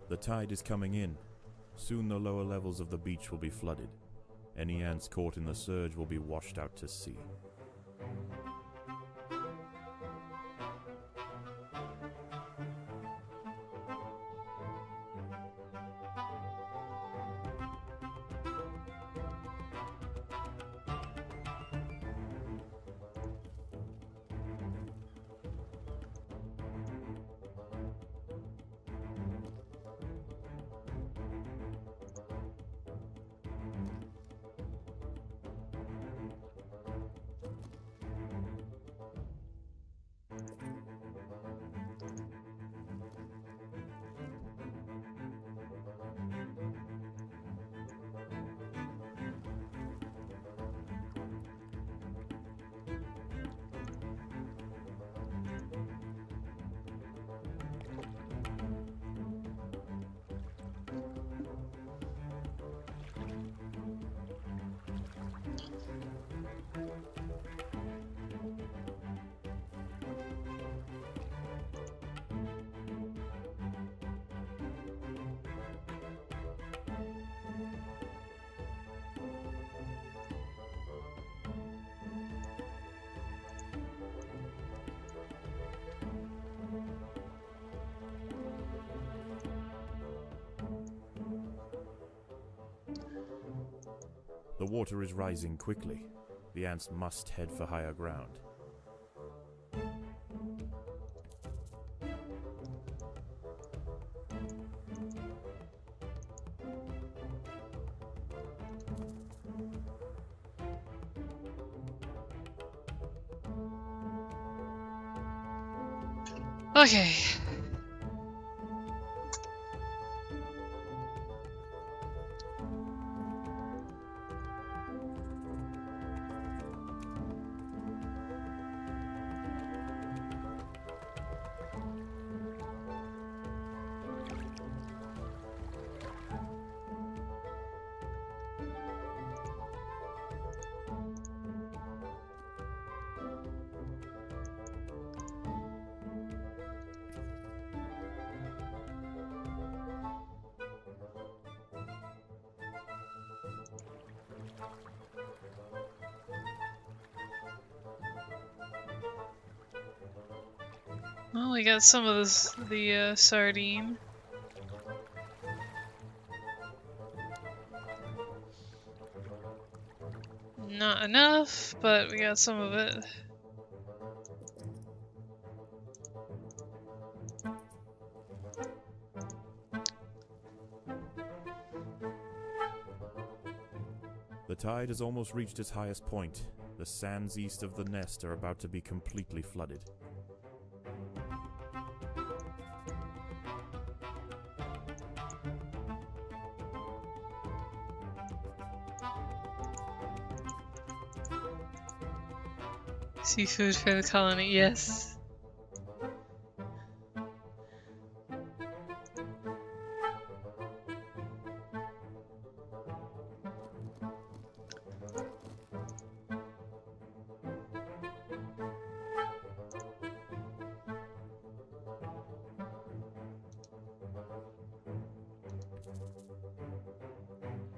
The tide is coming in. Soon the lower levels of the beach will be flooded. Any ants caught in the surge will be washed out to sea. The water is rising quickly. The ants must head for higher ground. Okay. Well, we got some of the sardine. Not enough, but we got some of it. The tide has almost reached its highest point. The sands east of the nest are about to be completely flooded. Seafood for the colony, yes.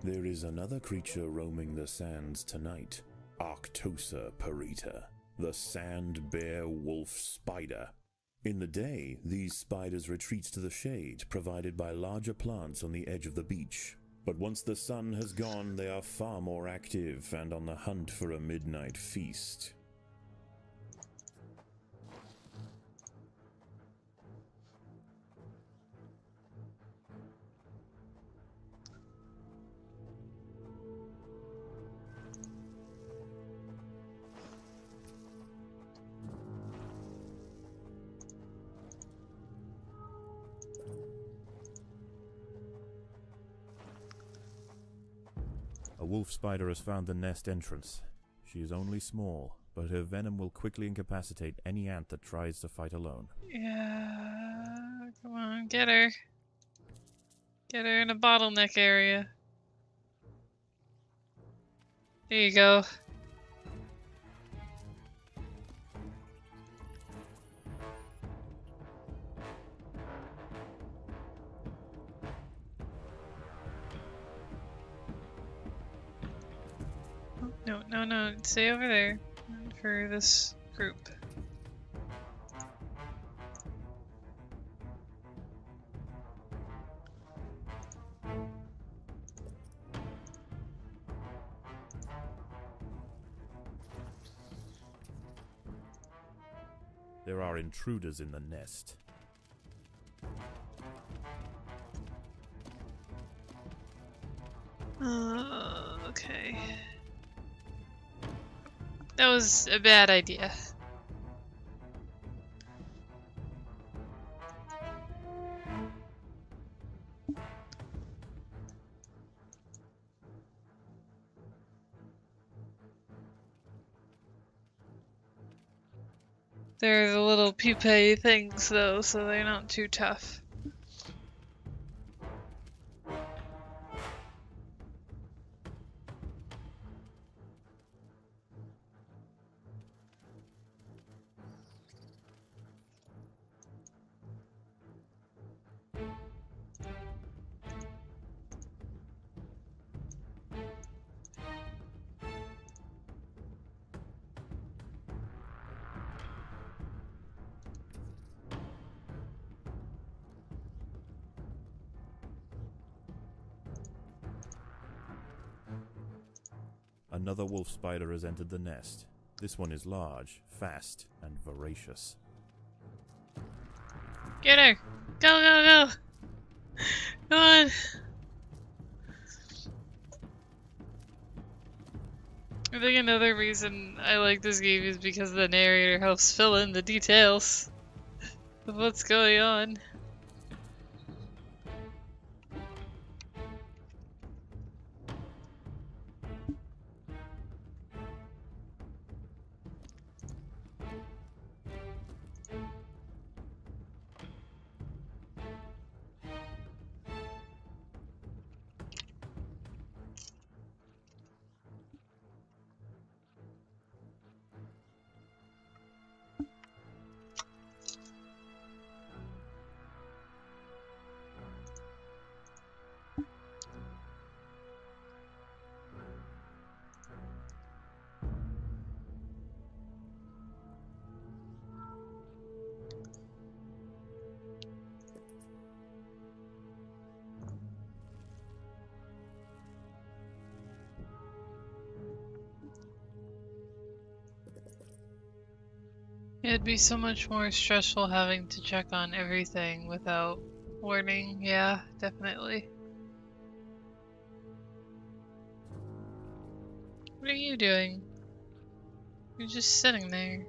There is another creature roaming the sands tonight. Arctosa parita, the sand bear wolf spider. In the day, these spiders retreat to the shade provided by larger plants on the edge of the beach. But once the sun has gone, they are far more active and on the hunt for a midnight feast. A wolf spider has found the nest entrance. She is only small, but her venom will quickly incapacitate any ant that tries to fight alone. Yeah, come on, get her. Get her in a bottleneck area. There you go. Oh, no, no, no, stay over there for this group. There are intruders in the nest. Okay. That was a bad idea. They're the little pupae things though, so they're not too tough. Another wolf spider has entered the nest. This one is large, fast, and voracious. Get her! Go, go, go! Come on! I think another reason I like this game is because the narrator helps fill in the details of what's going on. It'd be so much more stressful having to check on everything without warning. Yeah, definitely. What are you doing? You're just sitting there.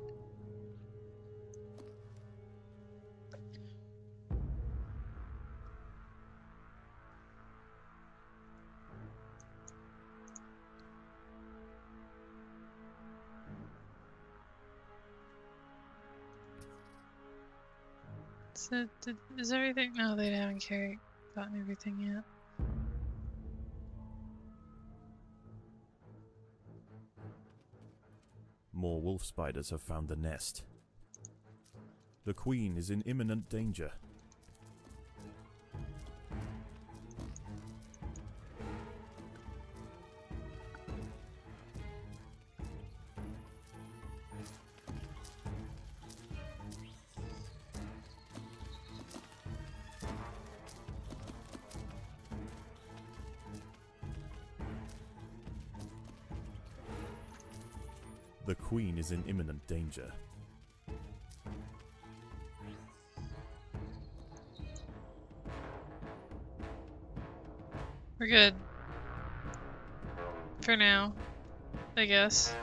So, is everything? No, they haven't gotten everything yet. More wolf spiders have found the nest. The queen is in imminent danger. The queen is in imminent danger. We're good. For now, I guess.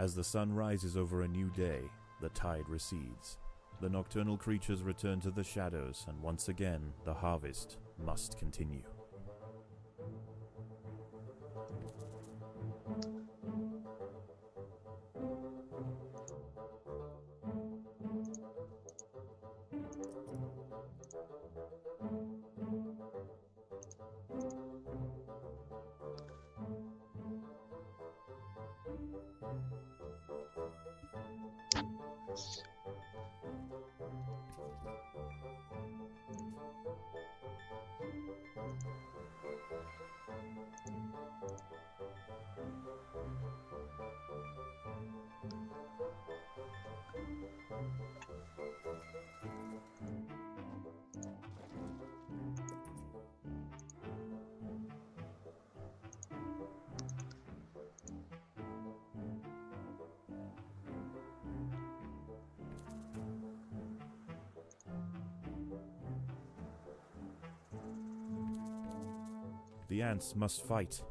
As the sun rises over a new day, the tide recedes. The nocturnal creatures return to the shadows, and once again, the harvest must continue. The ants must fight.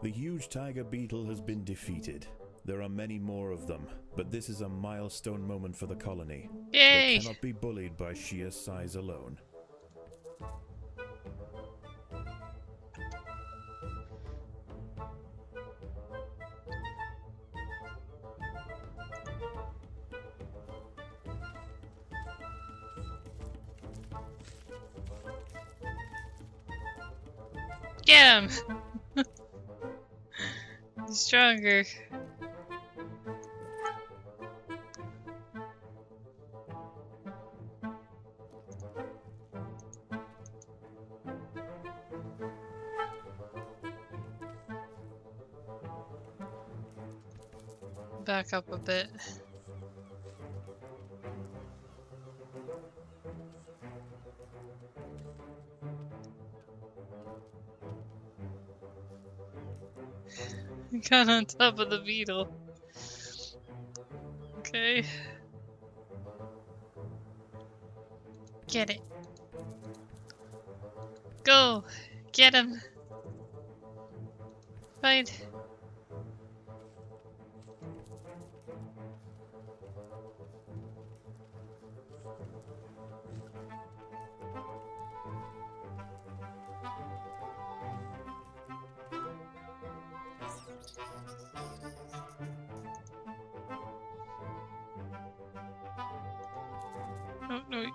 The huge tiger beetle has been defeated. There are many more of them, but this is a milestone moment for the colony. Yay! They cannot be bullied by sheer size alone. Get him! He's stronger. Back up a bit. Got on top of the beetle. Okay. Get it. Go! Get him! Fight!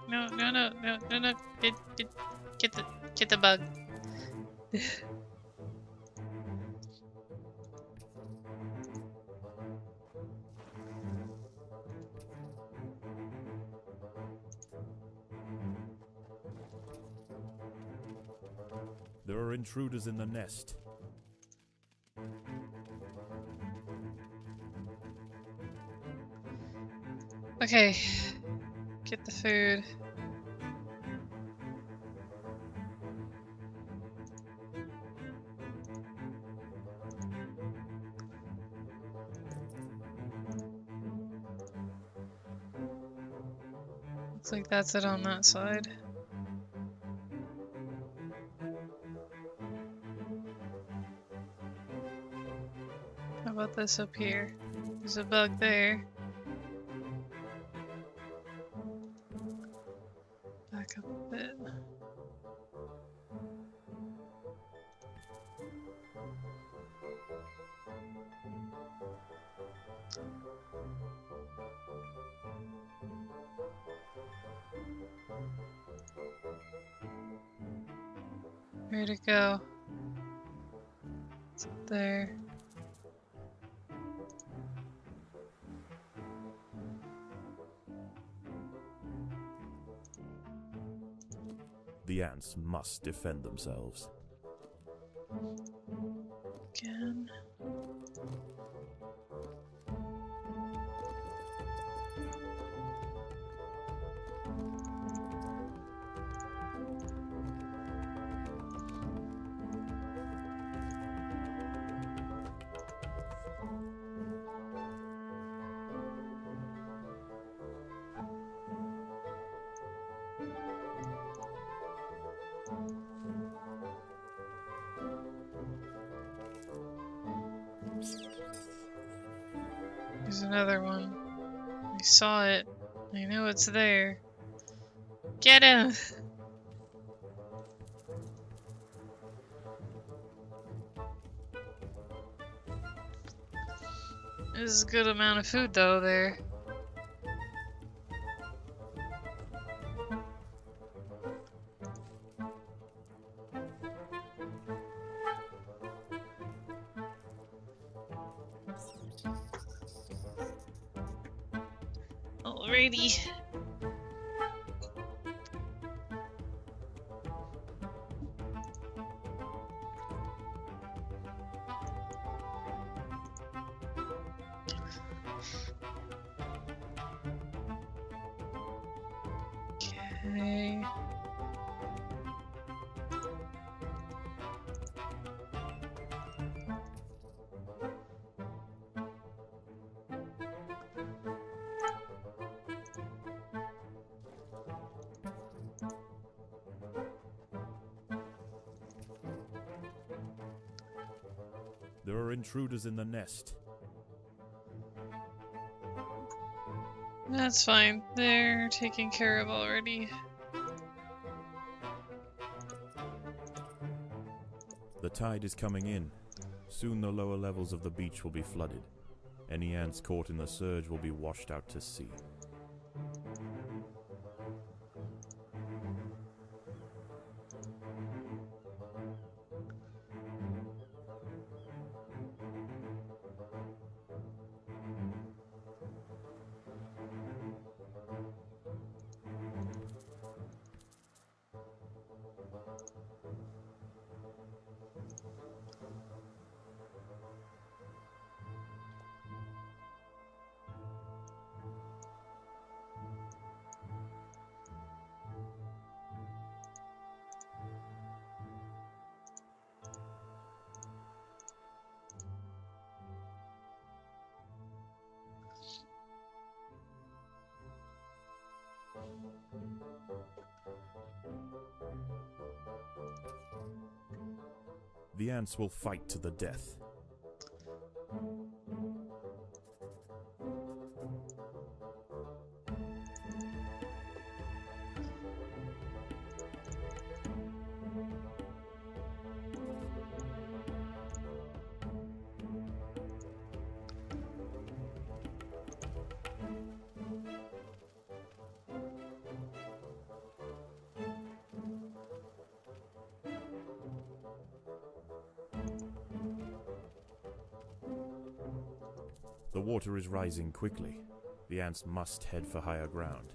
No. Get the bug. There are intruders in the nest. Okay. Get the food. Looks like that's it on that side. How about this up here? There's a bug there. Back up a bit. Where'd it go? It's up there. The ants must defend themselves. Again. There's another one. I saw it. I know it's there. Get him! There's a good amount of food though there. Alrighty. Okay. There are intruders in the nest. That's fine. They're taken care of already. The tide is coming in. Soon the lower levels of the beach will be flooded. Any ants caught in the surge will be washed out to sea. The ants will fight to the death. The water is rising quickly. The ants must head for higher ground.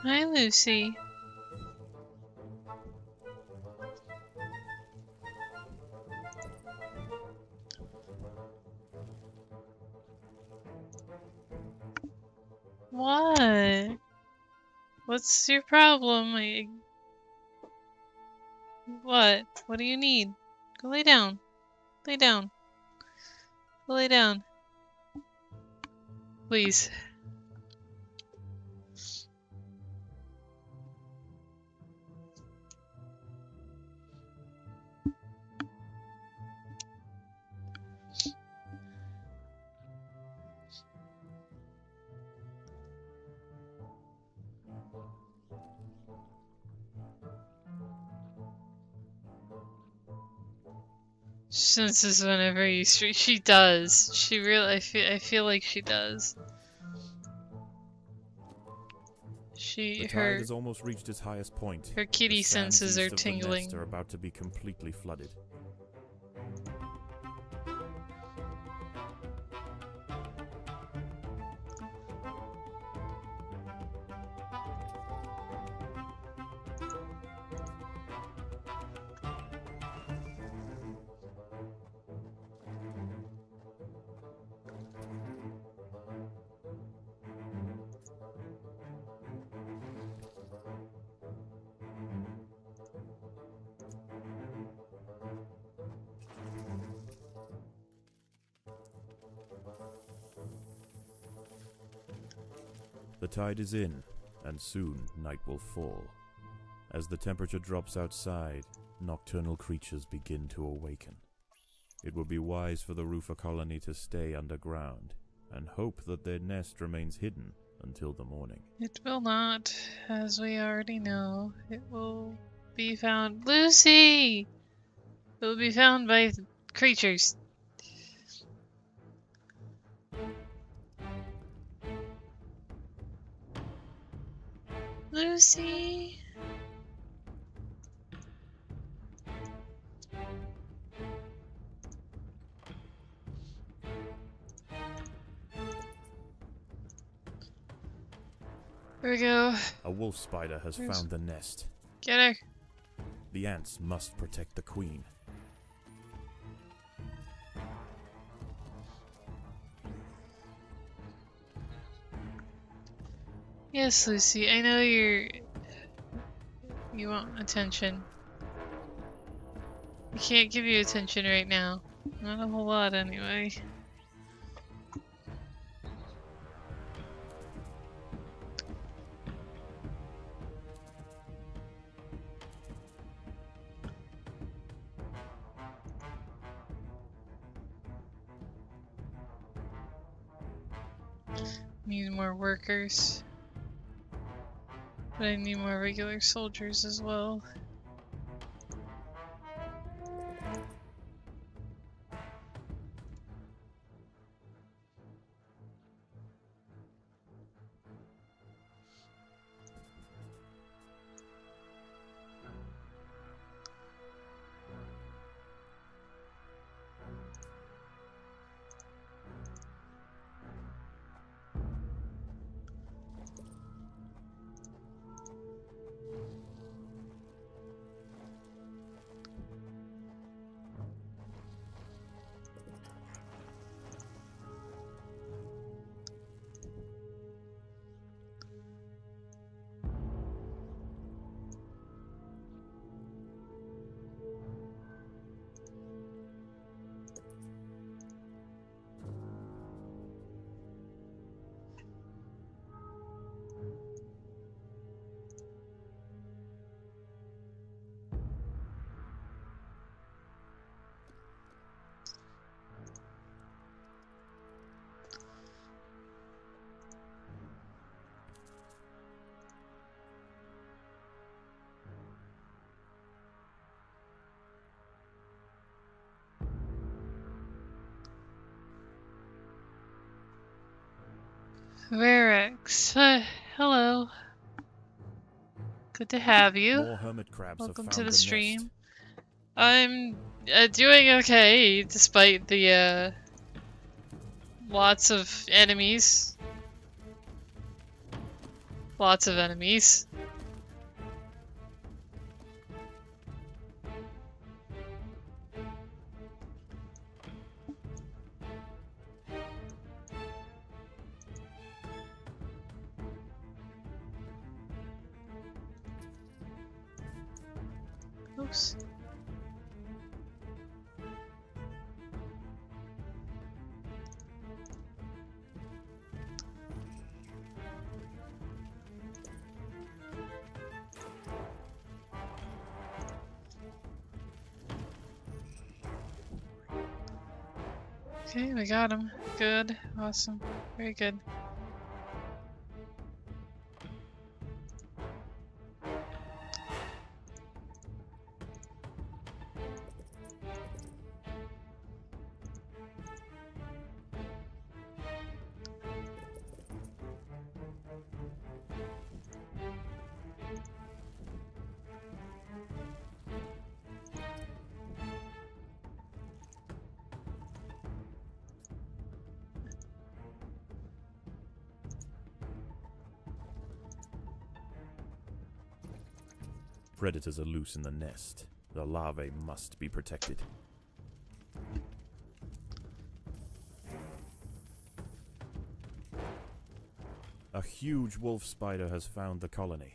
Hi, Lucy. What? What's your problem? What? What do you need? Go lay down. Lay down. Go lay down. Please. Senses whenever you she does. She really I feel like she does. The tide has almost reached its highest point. Her kitty The strands senses east are of the nest tingling. are about to be completely flooded. The tide is in, and soon night will fall. As the temperature drops outside, nocturnal creatures begin to awaken. It would be wise for the roofer colony to stay underground, and hope that their nest remains hidden until the morning. It will not, as we already know. It will be found. Lucy! It will be found by creatures. Lucy! Here we go. A wolf spider has Yes. found the nest. Get her. The ants must protect the queen. Yes, Lucy, I know you want attention. I can't give you attention right now. Not a whole lot, anyway. Need more workers. But I need more regular soldiers as well. Varex, hello. Good to have you. More hermit crabs Welcome have to found the the stream. nest. I'm doing okay, despite the lots of enemies. Lots of enemies. Oops. Okay, we got him. Good. Awesome. Very good. Predators are loose in the nest. The larvae must be protected. A huge wolf spider has found the colony.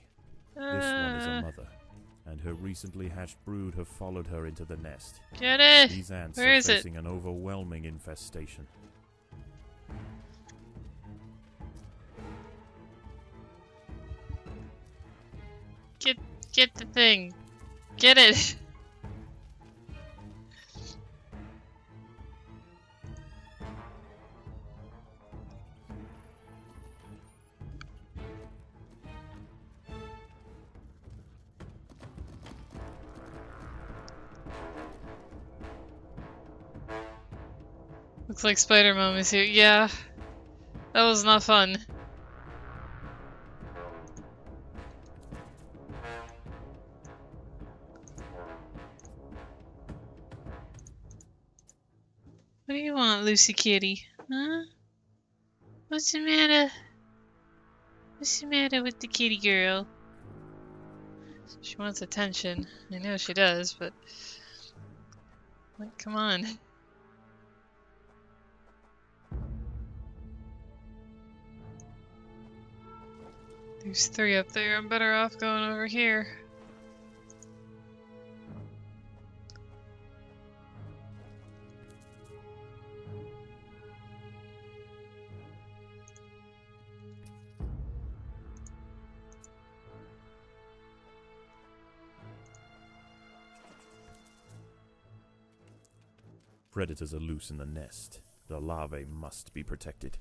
This one is a mother, and her recently hatched brood have followed her into the nest. Get it! These ants Where are is it? facing an overwhelming infestation. Get the thing. Get it! Looks like Spider-Man is here. Yeah, that was not fun. What do you want, Lucy Kitty? Huh? What's the matter? What's the matter with the kitty girl? She wants attention. I know she does, but... like, come on. There's 3 up there. I'm better off going over here. Predators are loose in the nest. The larvae must be protected.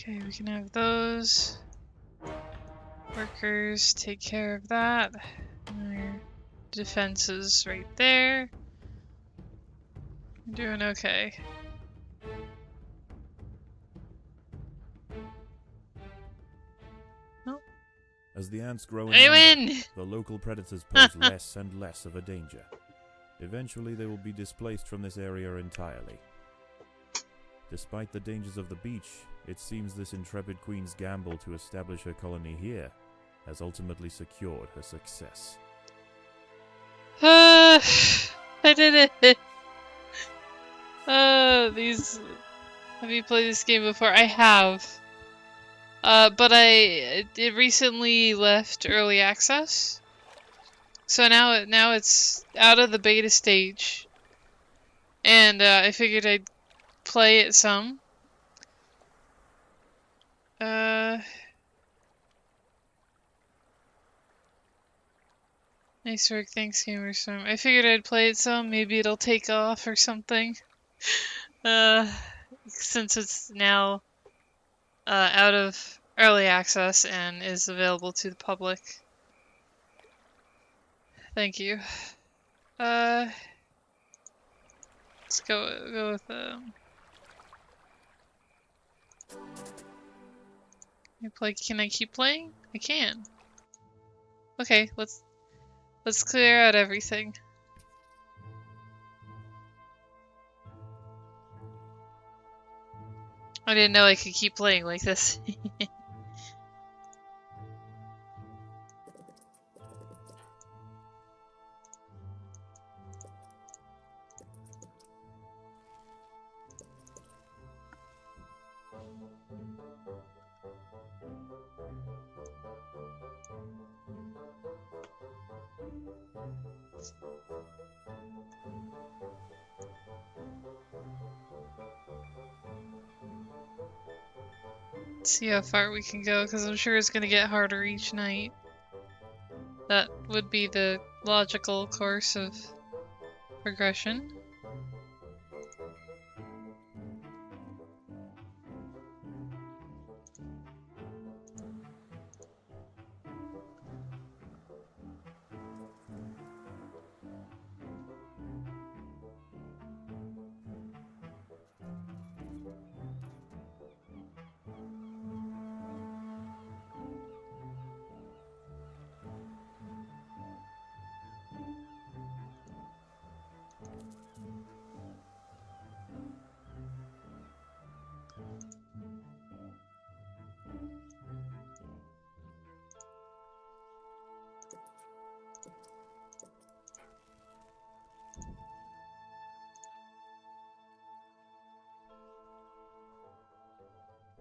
Okay, we can have those. Workers take care of that. Our defenses right there. We're doing okay. As the ants grow in I number, win! the local predators pose less and less of a danger. Eventually they will be displaced from this area entirely. Despite the dangers of the beach, it seems this intrepid queen's gamble to establish her colony here has ultimately secured her success. I did it! These... Have you played this game before? I have. But it recently left early access. So now it's out of the beta stage. And I figured I'd play it some. Nice work, thanks Gamerstorm. I figured I'd play it some, maybe it'll take off or something. Since it's now out of early access and is available to the public. Thank you. Let's go with Can I keep playing? I can. Okay, let's clear out everything. I didn't know I could keep playing like this. See how far we can go, because I'm sure it's going to get harder each night. That would be the logical course of progression.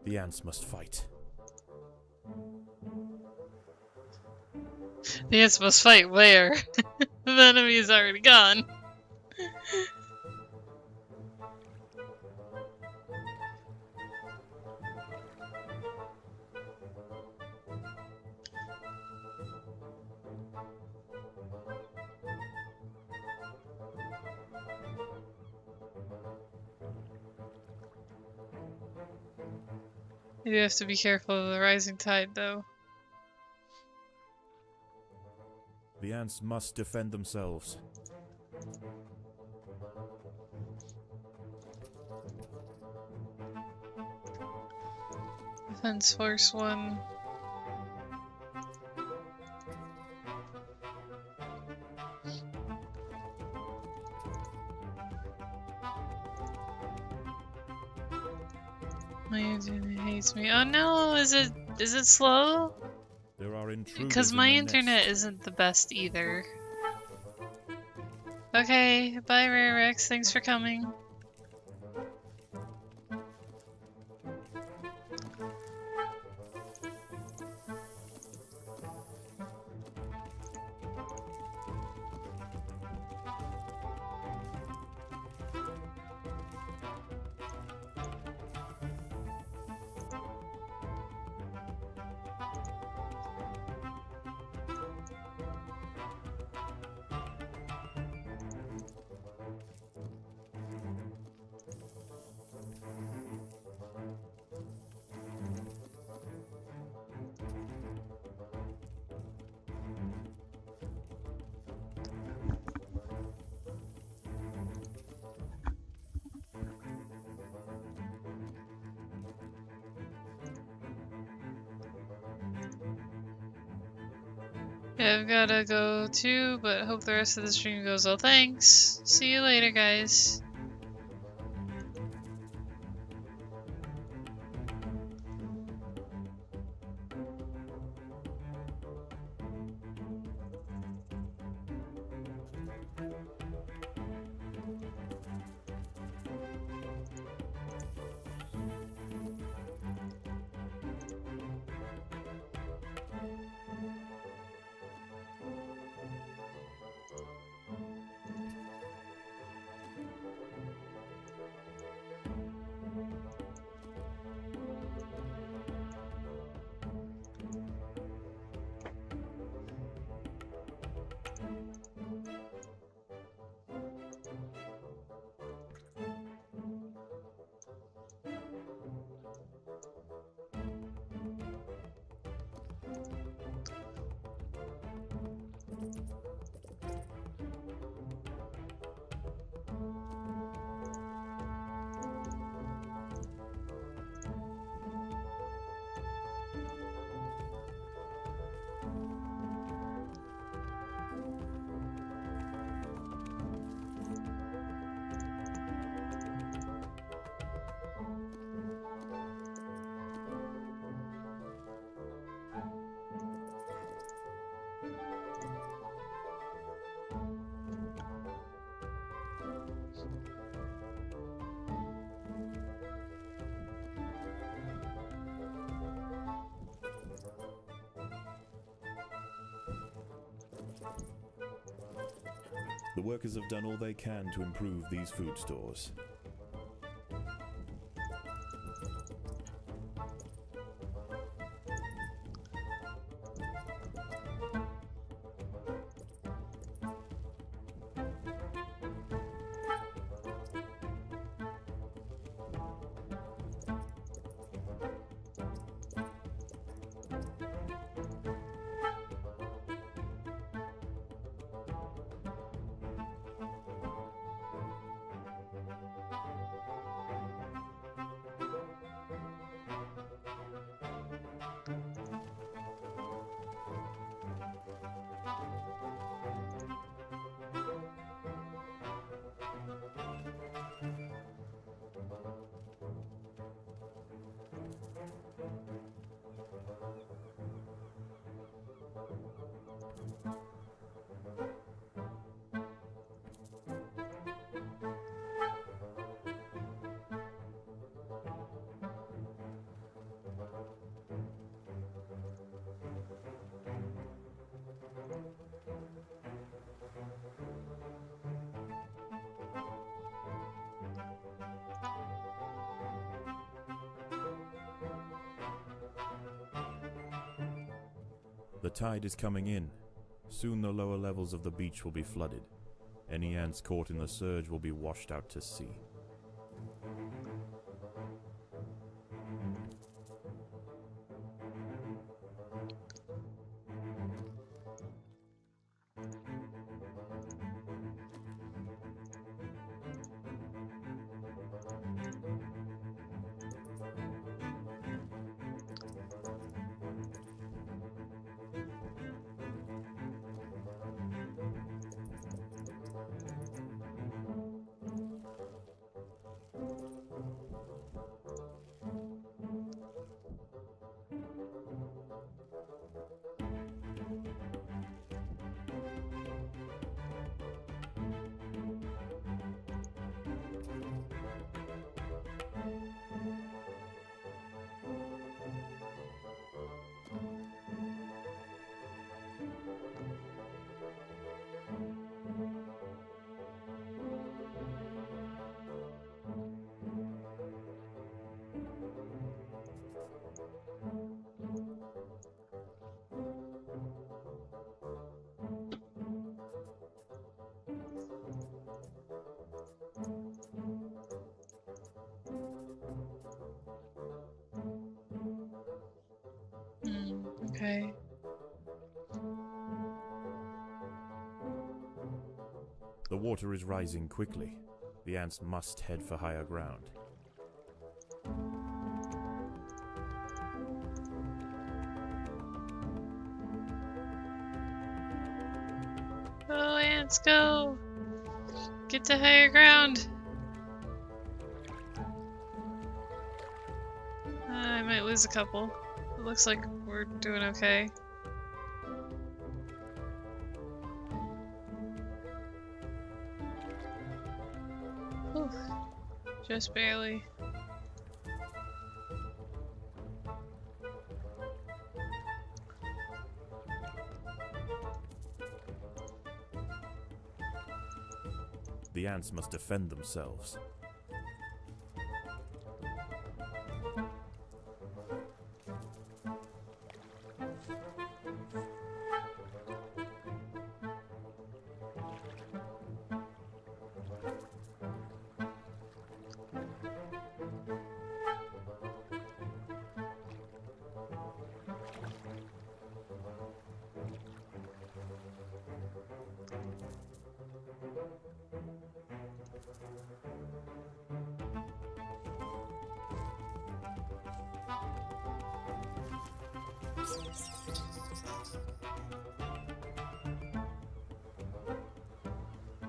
The ants must fight. The ants must fight where? The enemy is already gone. You do have to be careful of the rising tide, though. The ants must defend themselves. Defense Force 1. My internet hates me. Oh no, is it slow? There are intruders Because in my the internet nest. isn't the best either. Okay, bye Rare Rex, thanks for coming. Yeah, I've gotta go too, but hope the rest of the stream goes well. Thanks. See you later, guys. The workers have done all they can to improve these food stores. The tide is coming in. Soon the lower levels of the beach will be flooded. Any ants caught in the surge will be washed out to sea. Okay. The water is rising quickly. The ants must head for higher ground. Go, ants, go! Get to higher ground! I might lose a couple. It looks like we're doing okay. Whew. Just barely. The ants must defend themselves.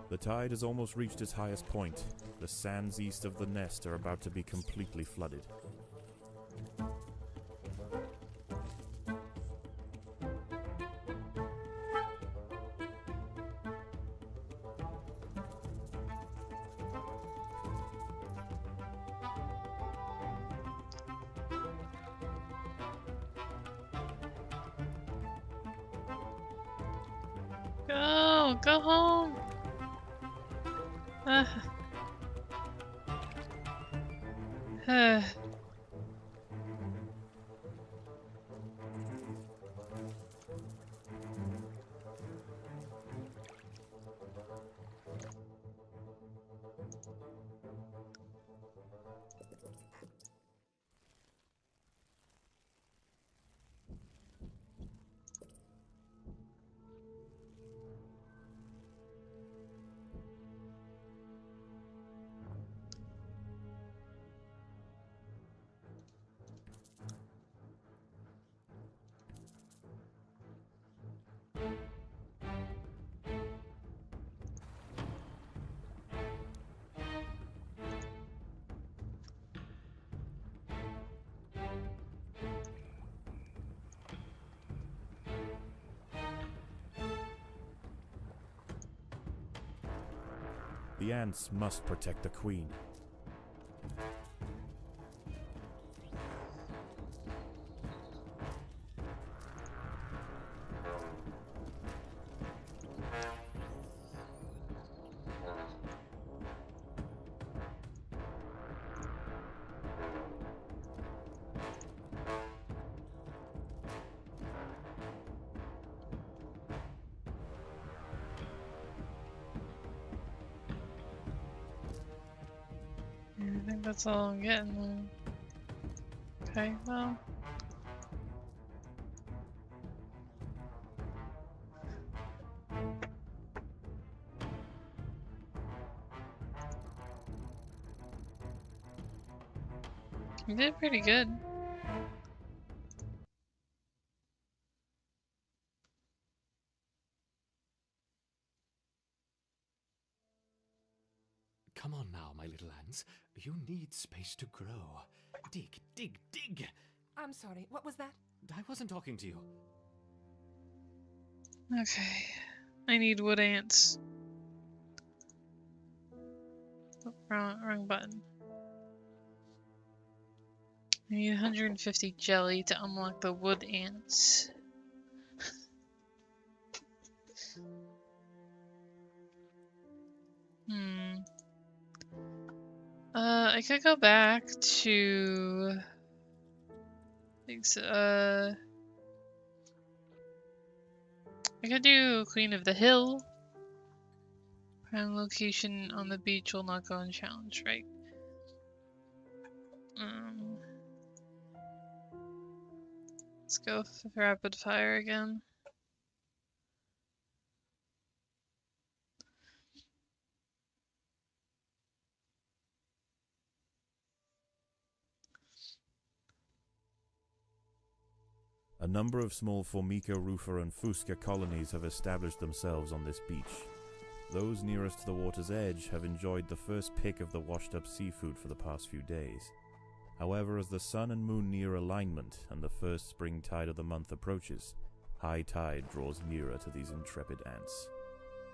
The tide has almost reached its highest point. The sands east of the nest are about to be completely flooded. Go! Go home! Uh. The ants must protect the queen. I think that's all I'm getting then. Okay, well. You did pretty good. Come on now, my little ants. You need space to grow. Dig, dig, dig! I'm sorry, what was that? I wasn't talking to you. Okay. I need wood ants. Oh, wrong button. I need 150 jelly to unlock the wood ants. I could go back to... I could do Queen of the Hill. Prime location on the beach will not go unchallenged, right? Let's go rapid fire again. A number of small Formica, Rufa, and Fusca colonies have established themselves on this beach. Those nearest to the water's edge have enjoyed the first pick of the washed-up seafood for the past few days. However, as the sun and moon near alignment and the first spring tide of the month approaches, high tide draws nearer to these intrepid ants.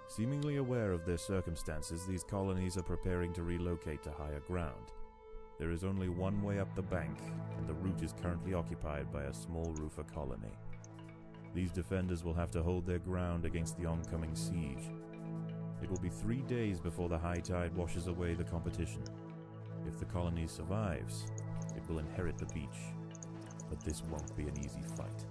Seemingly aware of their circumstances, these colonies are preparing to relocate to higher ground. There is only one way up the bank, and the route is currently occupied by a small Rufa colony. These defenders will have to hold their ground against the oncoming siege. It will be 3 days before the high tide washes away the competition. If the colony survives, it will inherit the beach, but this won't be an easy fight.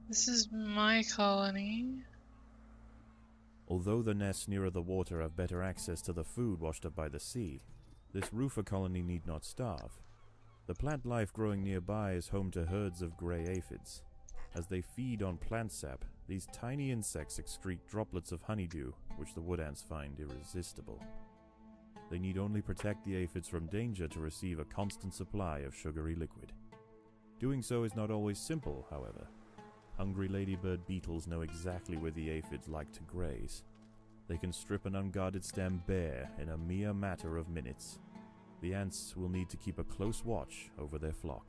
This is my colony. Although the nests nearer the water have better access to the food washed up by the sea, this Rufa colony need not starve. The plant life growing nearby is home to herds of grey aphids. As they feed on plant sap, these tiny insects excrete droplets of honeydew, which the wood ants find irresistible. They need only protect the aphids from danger to receive a constant supply of sugary liquid. Doing so is not always simple, however. Hungry ladybird beetles know exactly where the aphids like to graze. They can strip an unguarded stem bare in a mere matter of minutes. The ants will need to keep a close watch over their flock.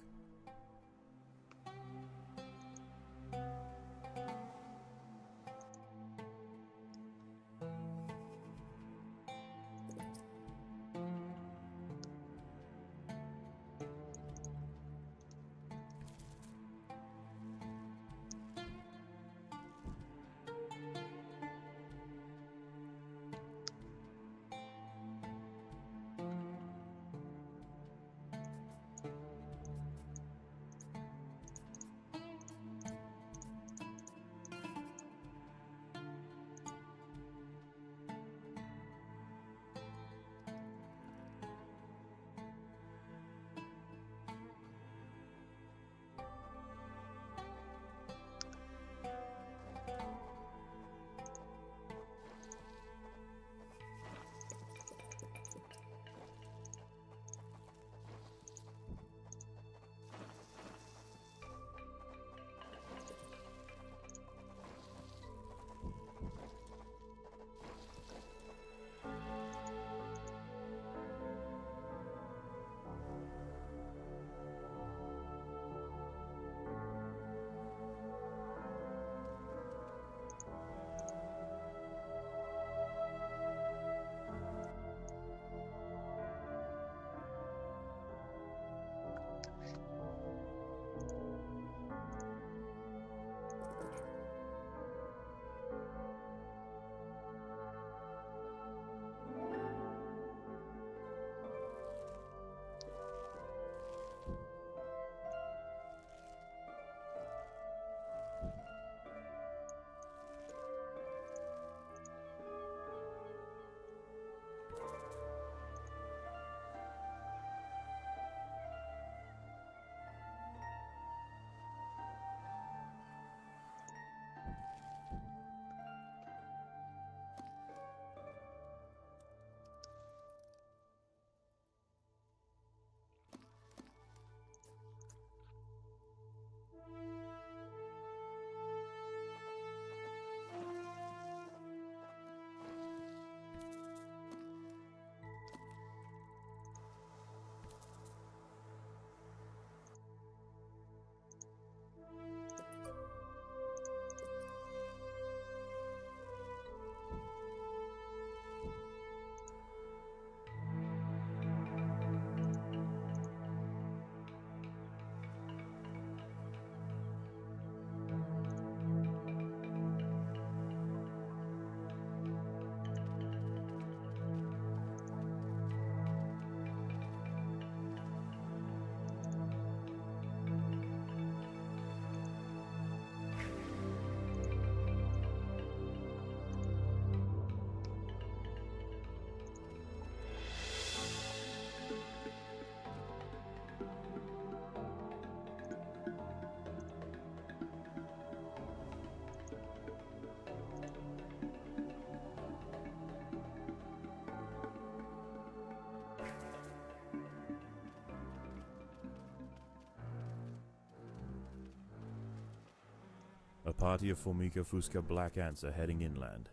A party of Formica fusca black ants are heading inland.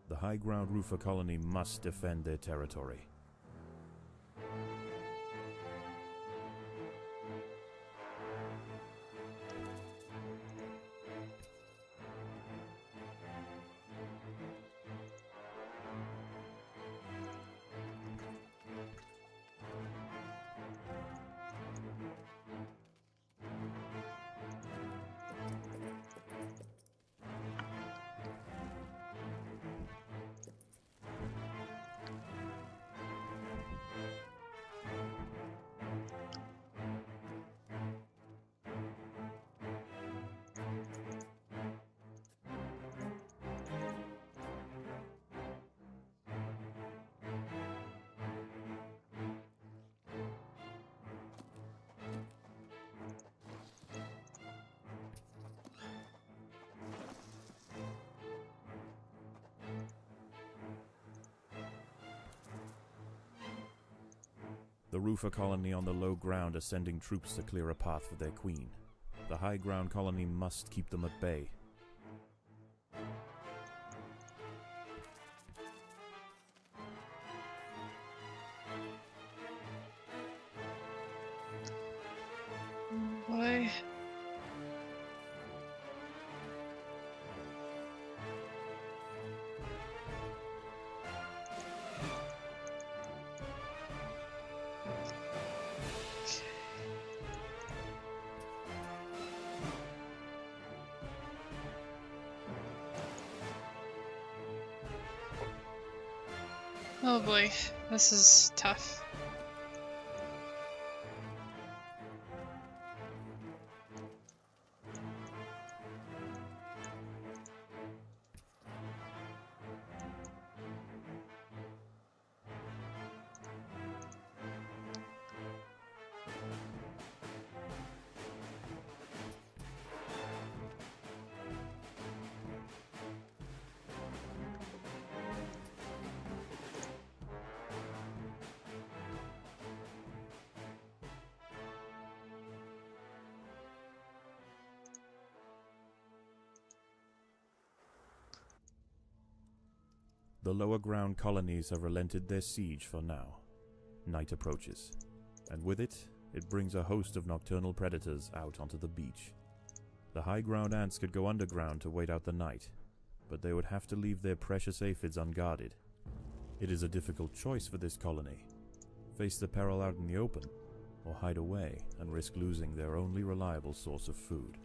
The high ground roofer colony must defend their territory. The roofer colony on the low ground are sending troops to clear a path for their queen. The high ground colony must keep them at bay. Boy. Oh boy, this is tough. The lower ground colonies have relented their siege for now. Night approaches, and with it, it brings a host of nocturnal predators out onto the beach. The high ground ants could go underground to wait out the night, but they would have to leave their precious aphids unguarded. It is a difficult choice for this colony. Face the peril out in the open, or hide away and risk losing their only reliable source of food.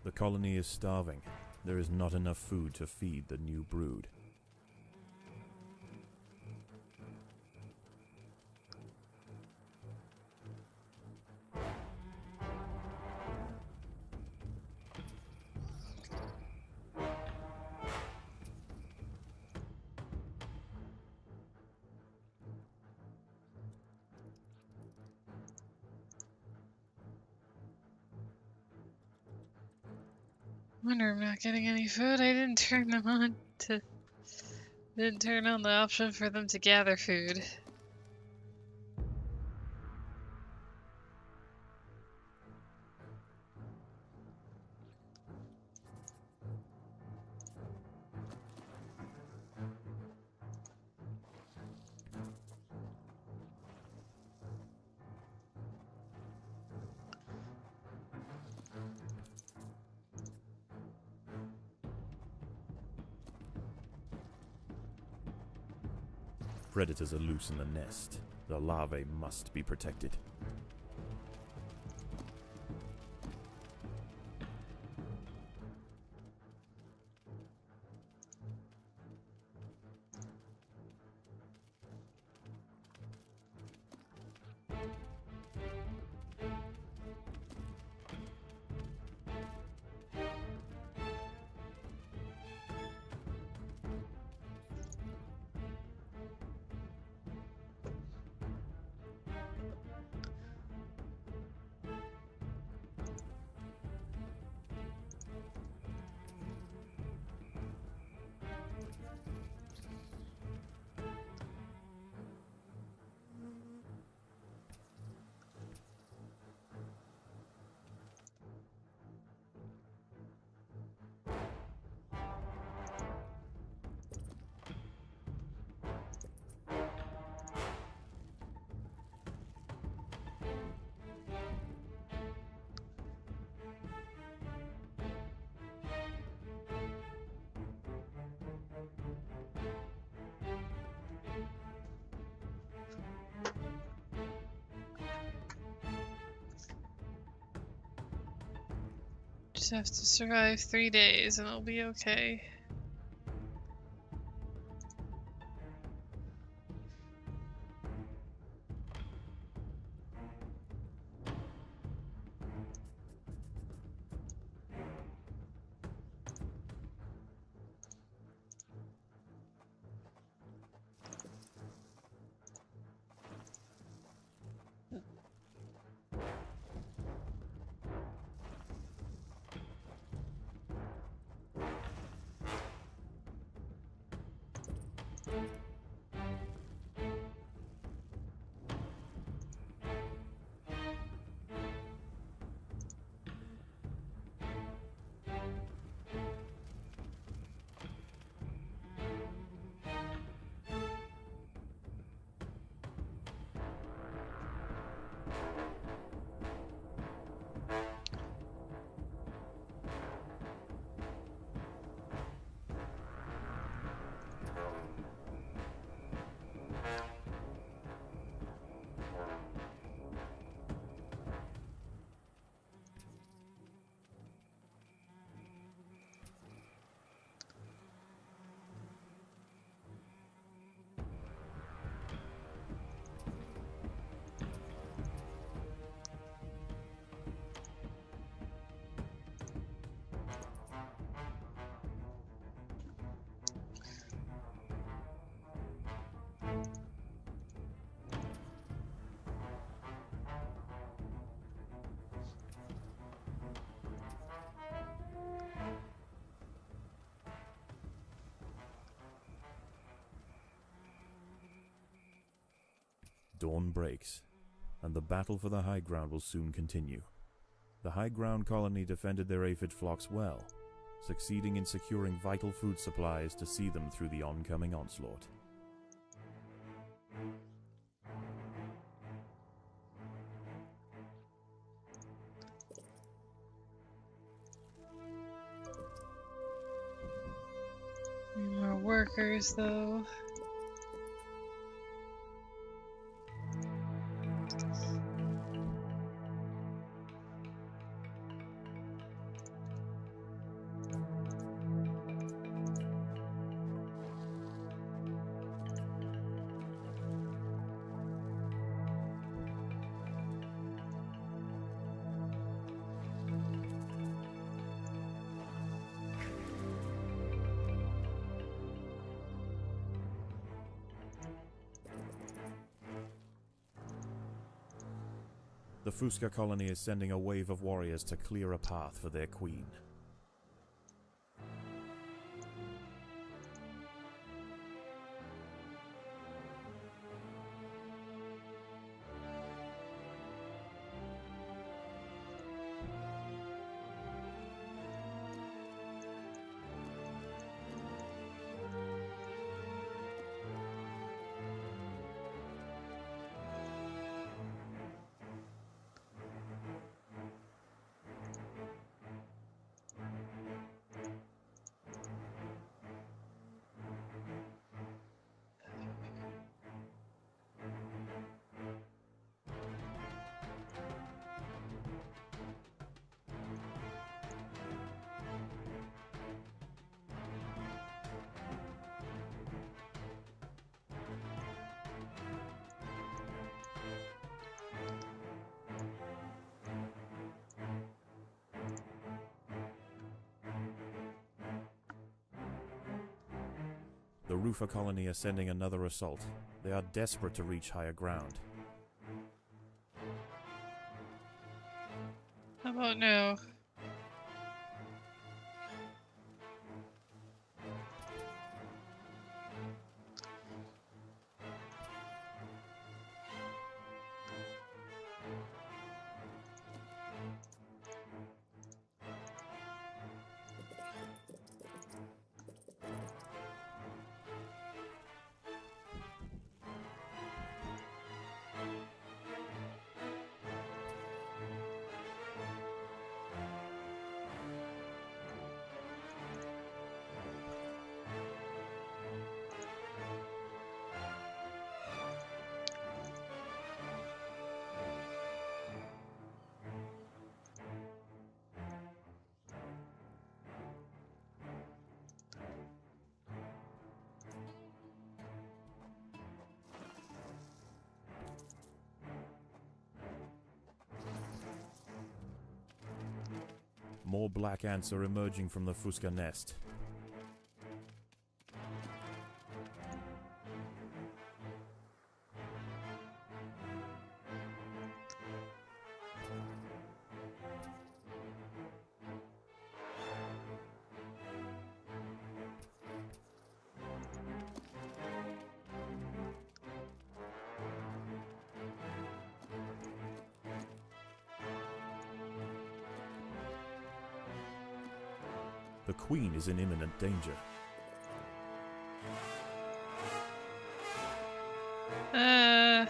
The colony is starving. There is not enough food to feed the new brood. Wonder I'm not getting any food. I didn't turn them on to. Didn't turn on the option for them to gather food. Predators are loose in the nest. The larvae must be protected. Just have to survive 3 days and it'll be okay. Dawn breaks, and the battle for the high ground will soon continue. The high ground colony defended their aphid flocks well, succeeding in securing vital food supplies to see them through the oncoming onslaught. More workers, though. The Fusca colony is sending a wave of warriors to clear a path for their queen. The Roofer colony are sending another assault. They are desperate to reach higher ground. How about no? More black ants are emerging from the Fusca nest. The queen is in imminent danger. Uh...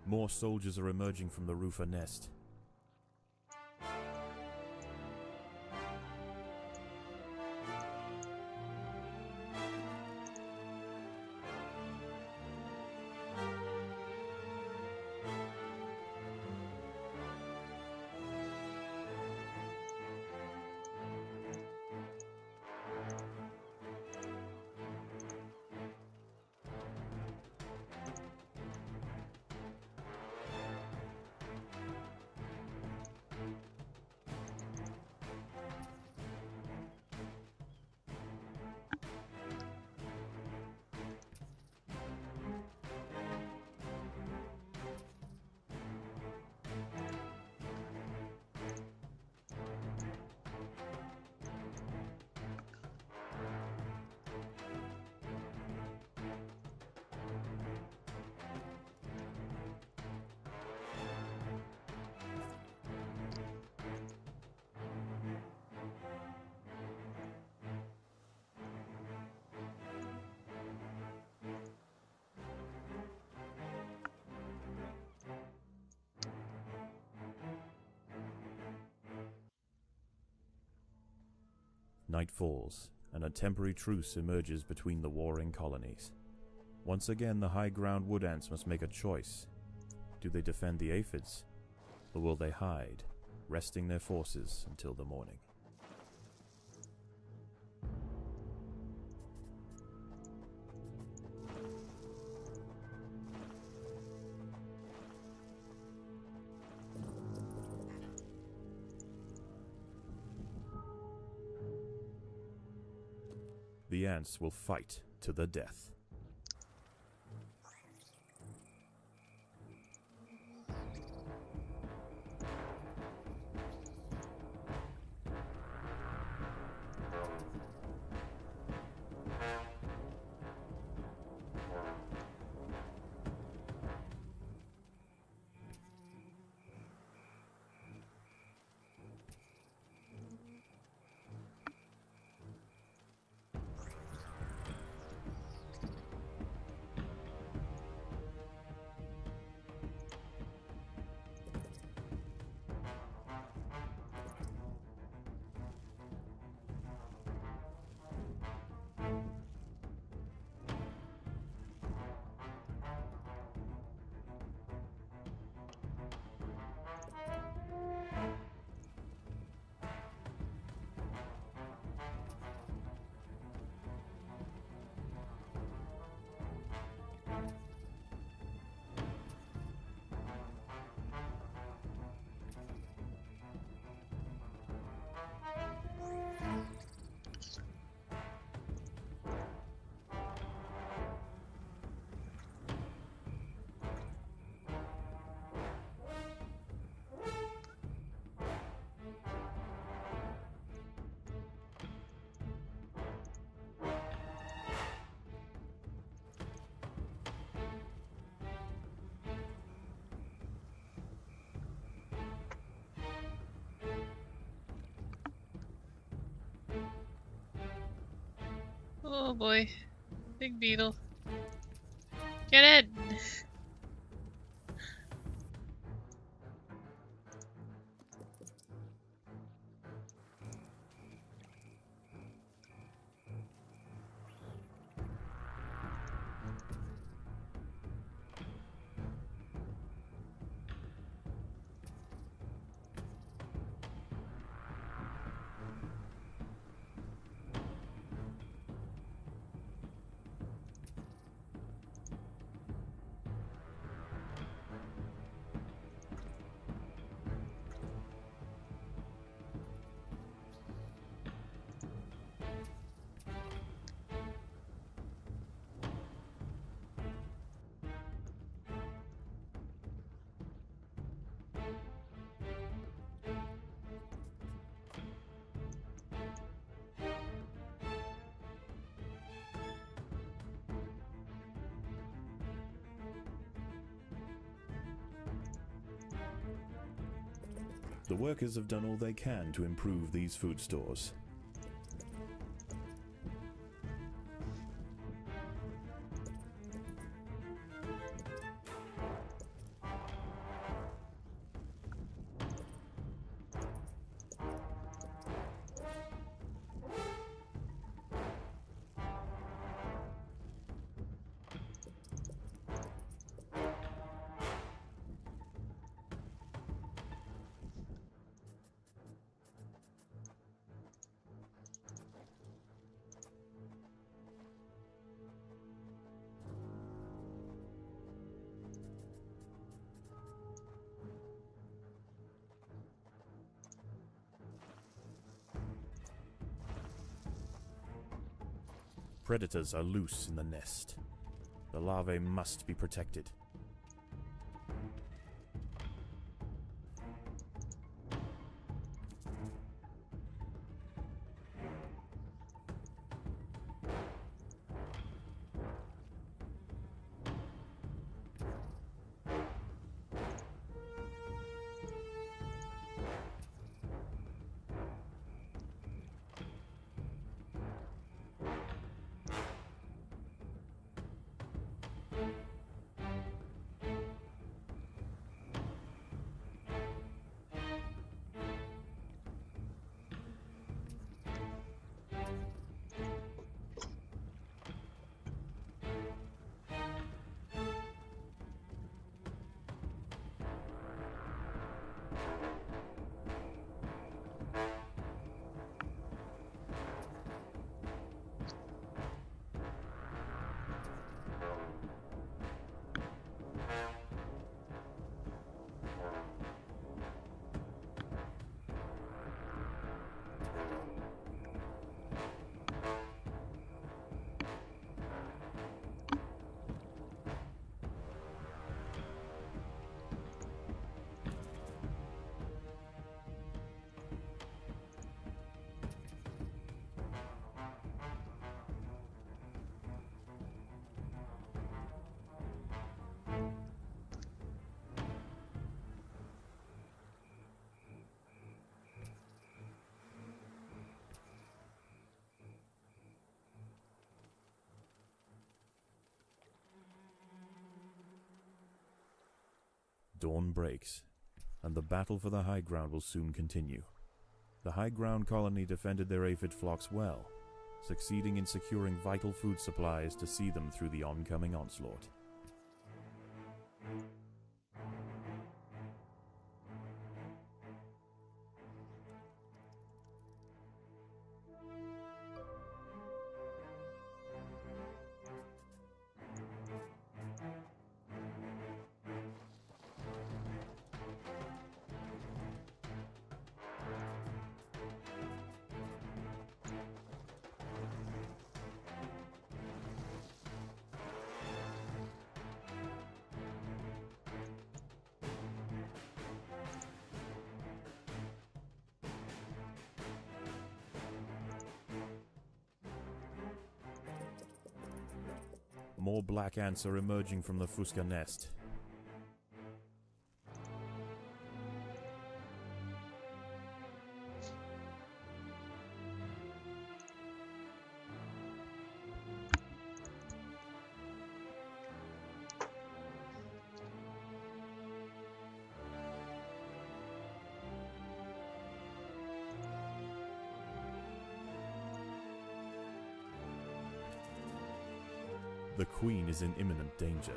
More soldiers are emerging from the Roofer nest. Night falls, and a temporary truce emerges between the warring colonies. Once again, the high ground wood ants must make a choice. Do they defend the aphids, or will they hide, resting their forces until the morning? The ants will fight to the death. boy. Big beetle. Get in! The workers have done all they can to improve these food stores. Predators are loose in the nest. The larvae must be protected. Dawn breaks, and the battle for the high ground will soon continue. The high ground colony defended their aphid flocks well, succeeding in securing vital food supplies to see them through the oncoming onslaught. More black ants are emerging from the Fusca nest. The queen is in imminent danger.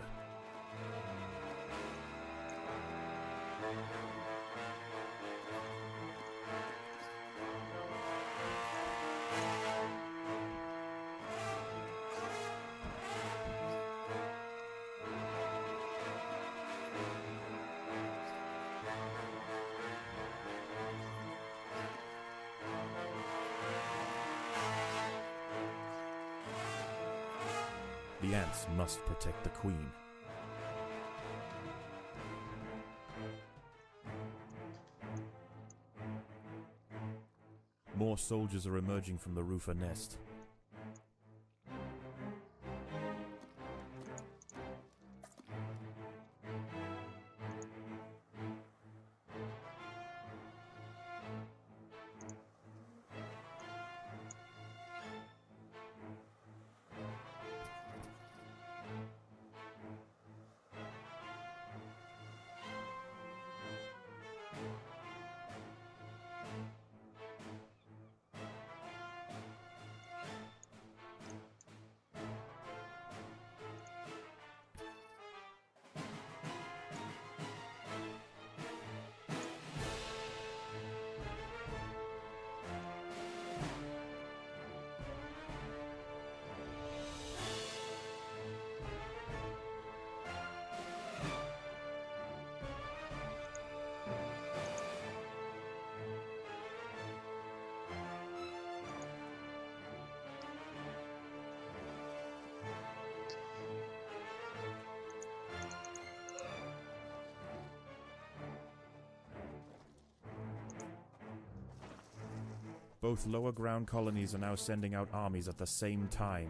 The ants must protect the queen. More soldiers are emerging from the roofer nest. Both lower ground colonies are now sending out armies at the same time.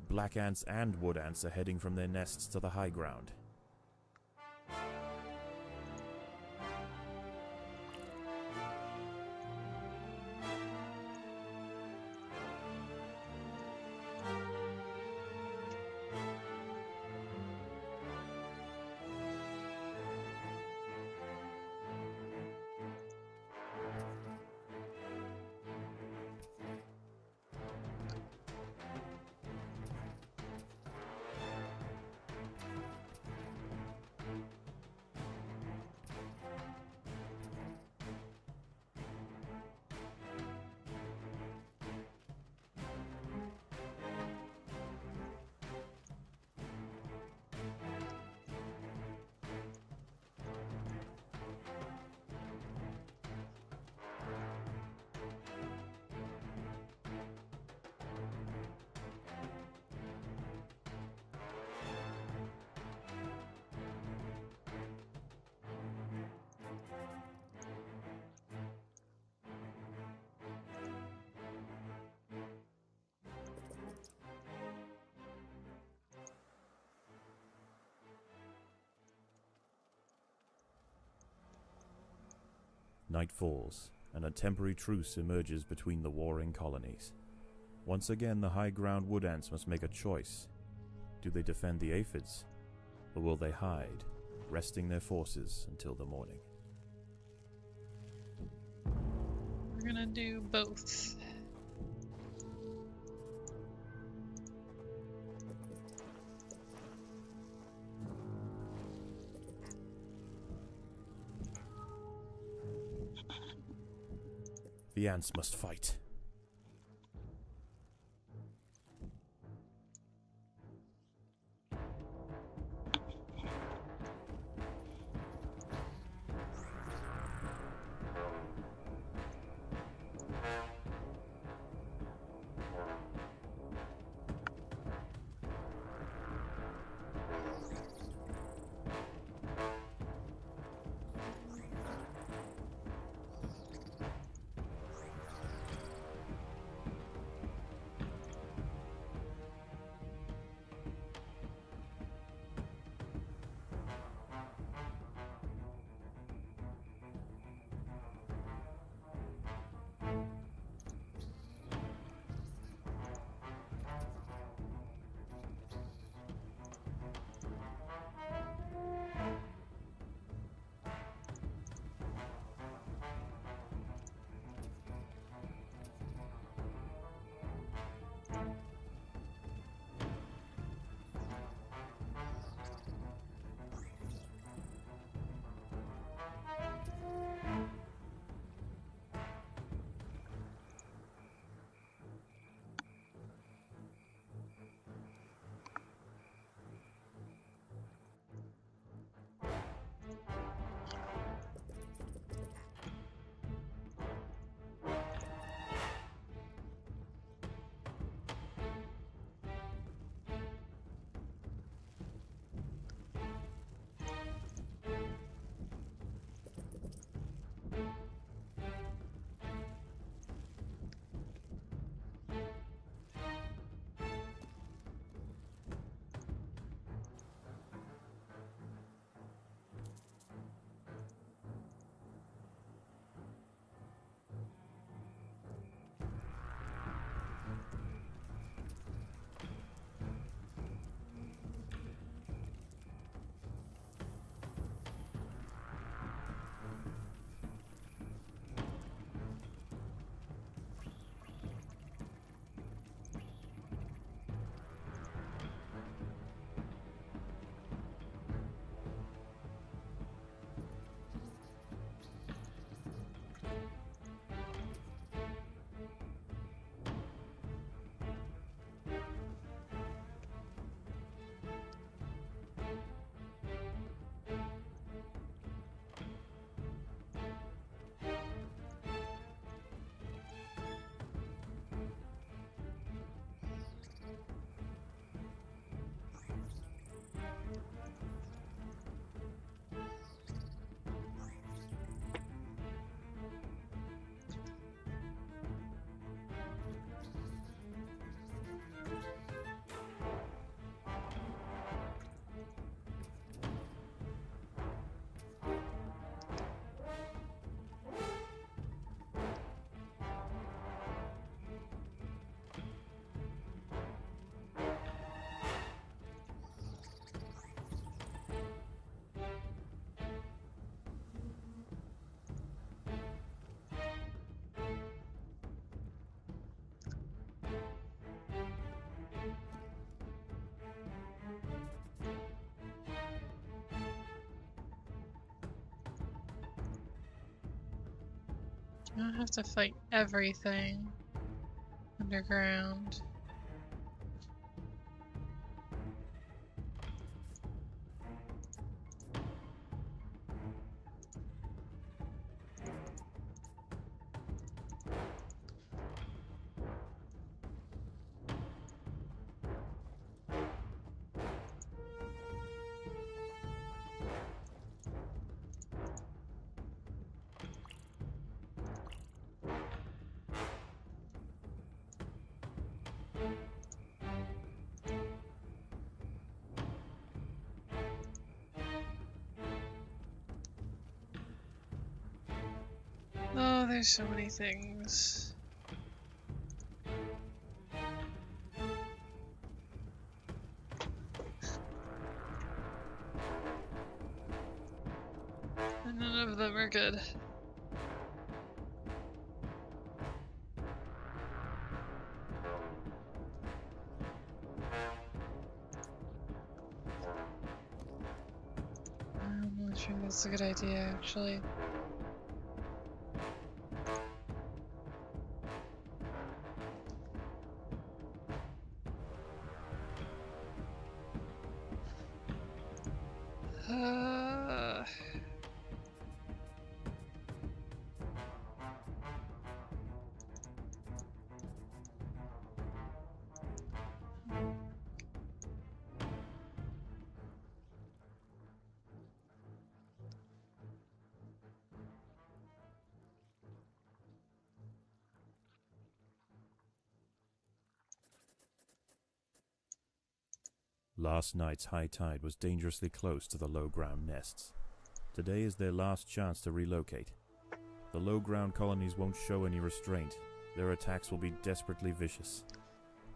Black ants and wood ants are heading from their nests to the high ground. Night falls, and a temporary truce emerges between the warring colonies. Once again, the high ground wood ants must make a choice. Do they defend the aphids, or will they hide, resting their forces until the morning? We're gonna do both. The ants must fight. I don't have to fight everything underground. Oh, there's so many things. And none of them are good. I'm not sure that's a good idea, actually. Uh, Last night's high tide was dangerously close to the low-ground nests. Today is their last chance to relocate. The low-ground colonies won't show any restraint. Their attacks will be desperately vicious.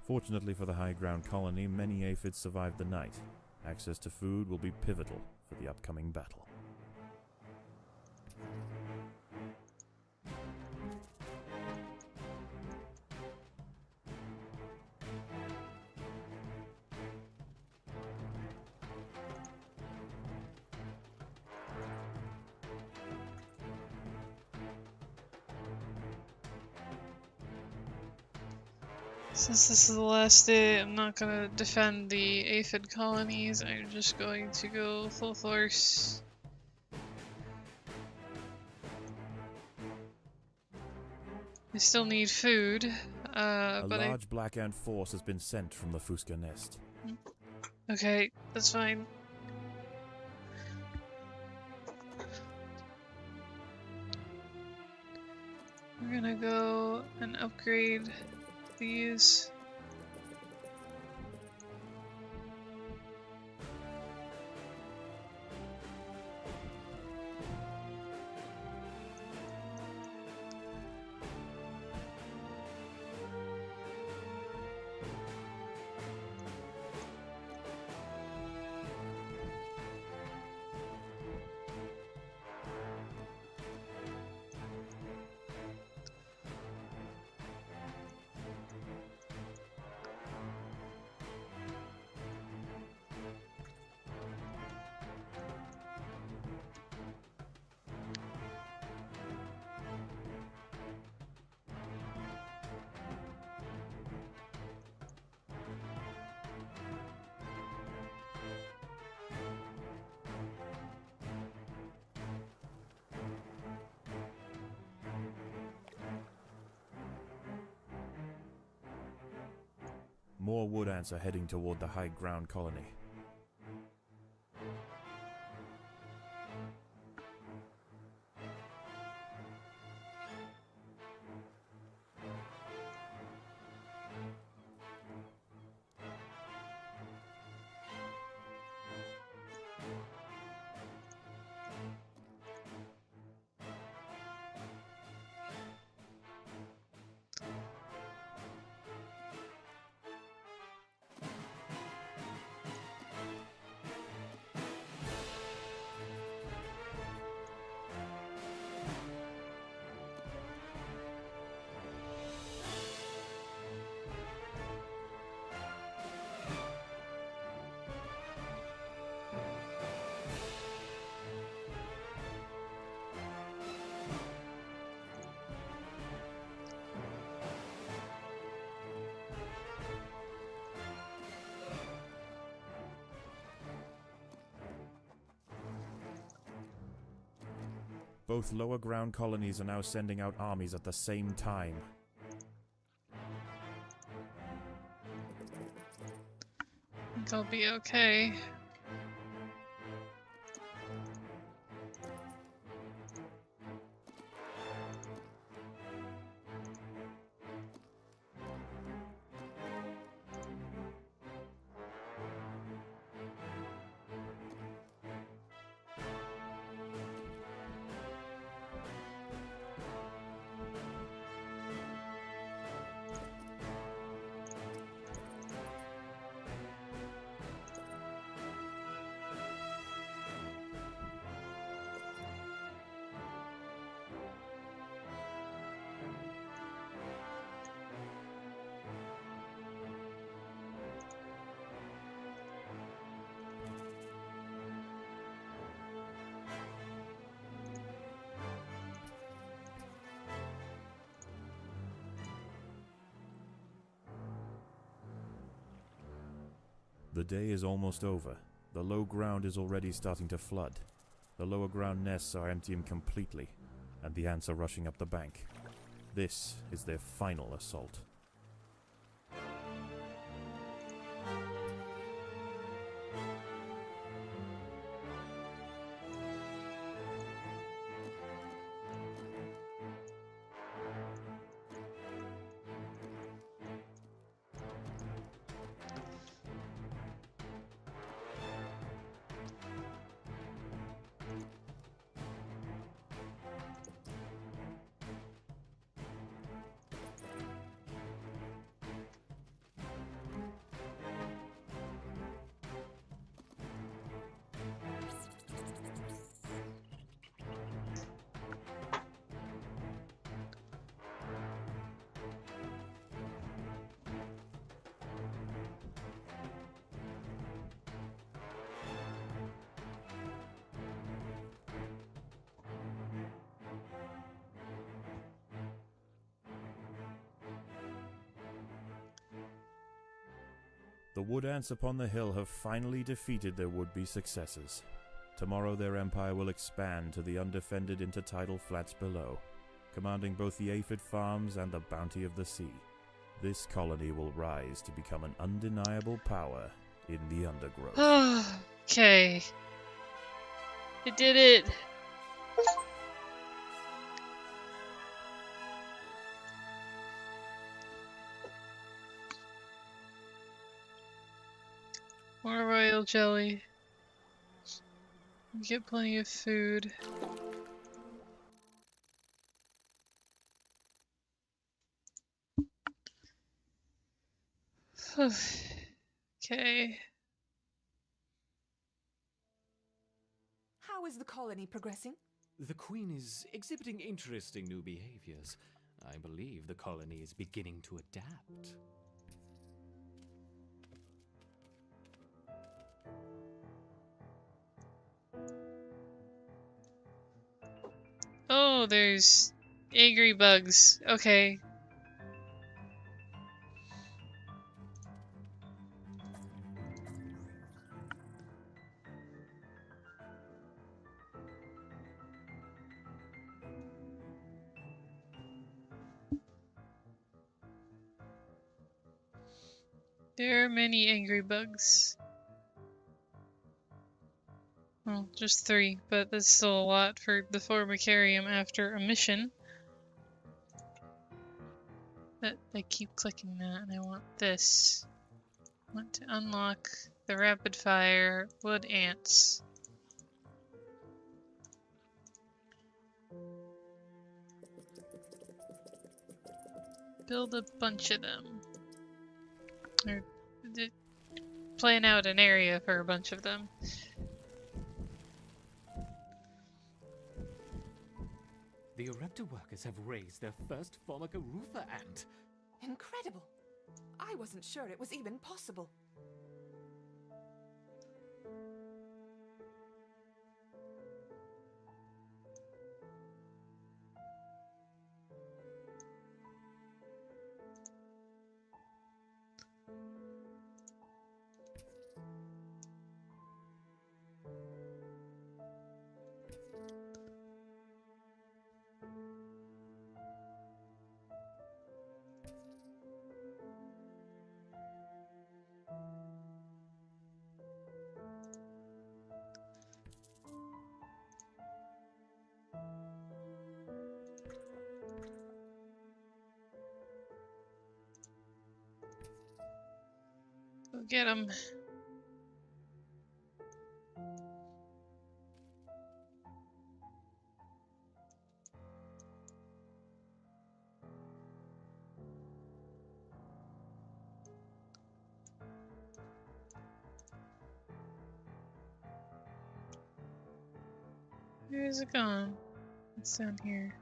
Fortunately for the high-ground colony, many aphids survived the night. Access to food will be pivotal for the upcoming battle. Since this is the last day, I'm not gonna defend the aphid colonies. I'm just going to go full force. I still need food, A but large black ant force has been sent from the Fuska nest. okay, that's fine. We're gonna go and upgrade these. More wood ants are heading toward the high ground colony. Both lower ground colonies are now sending out armies at the same time. I think I'll be okay. The day is almost over. The low ground is already starting to flood. The lower ground nests are emptying completely, and the ants are rushing up the bank. This is their final assault. The wood ants upon the hill have finally defeated their would-be successors. Tomorrow their empire will expand to the undefended intertidal flats below, commanding both the aphid farms and the bounty of the sea. This colony will rise to become an undeniable power in the undergrowth. Okay. I did it! More royal jelly. Get plenty of food. Okay. How is the colony progressing? The Queen is exhibiting interesting new behaviors. I believe the colony is beginning to adapt. Oh, there's angry bugs. Okay. There are many angry bugs. Well, just 3, but that's still a lot for the Formicarium after a mission. But I keep clicking that and I want this. I want to unlock the rapid fire wood ants. Build a bunch of them. Or plan out an area for a bunch of them. The Eruptor workers have raised their first Formica Rufa ant. Incredible! I wasn't sure it was even possible. get him. Where is it gone? It's down here.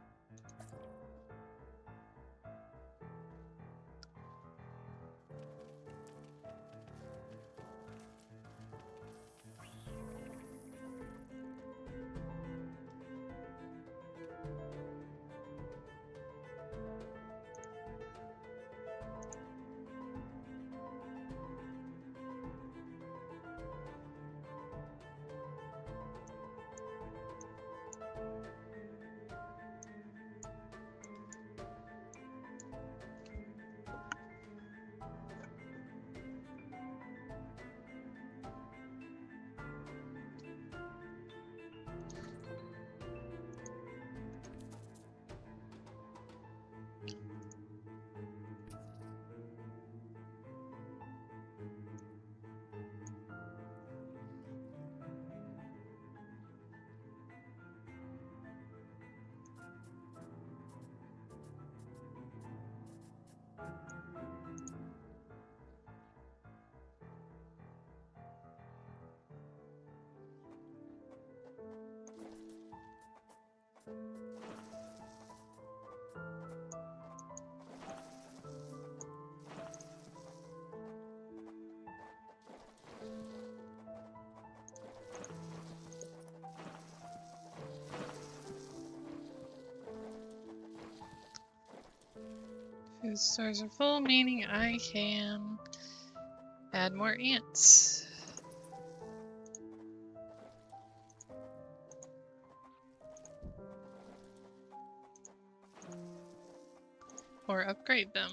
Food stores are full, meaning I can add more ants. Or upgrade them.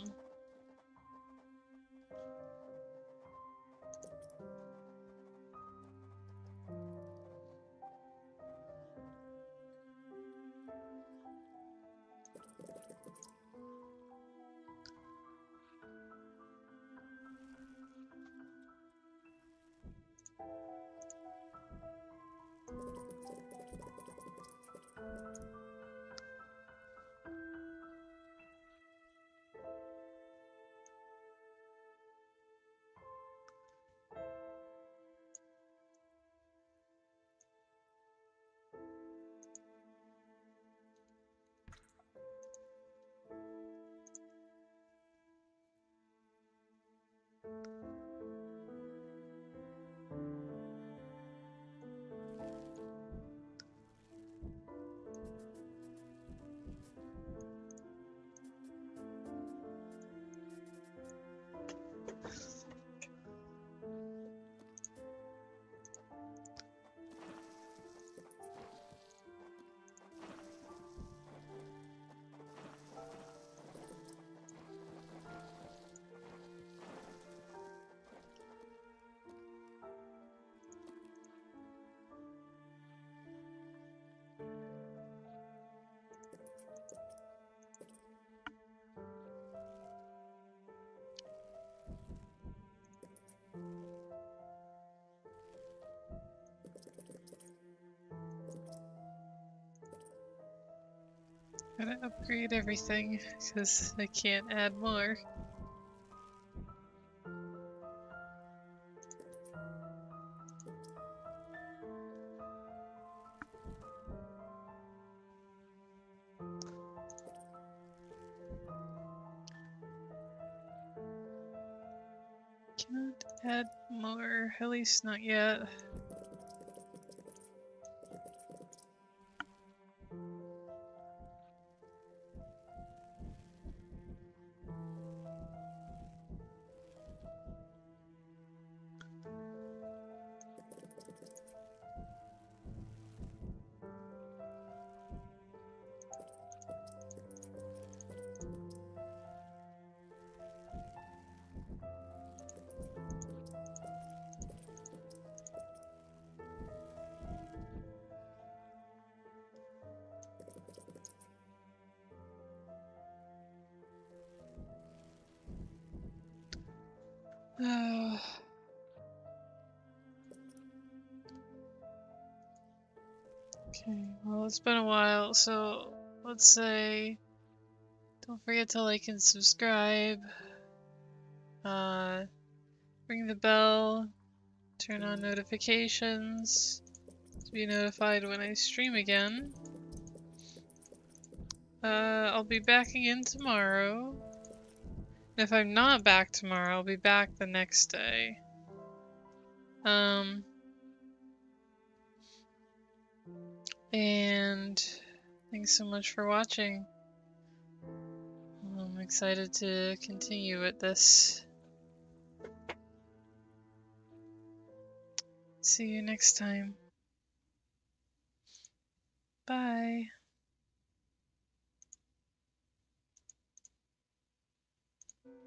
Gotta upgrade everything, because I can't add more. Can't add more, at least not yet. Okay, well, it's been a while, so let's say don't forget to like and subscribe. Ring the bell, turn on notifications to be notified when I stream again. I'll be back again tomorrow. And if I'm not back tomorrow, I'll be back the next day. And thanks so much for watching. I'm excited to continue with this. See you next time. Bye.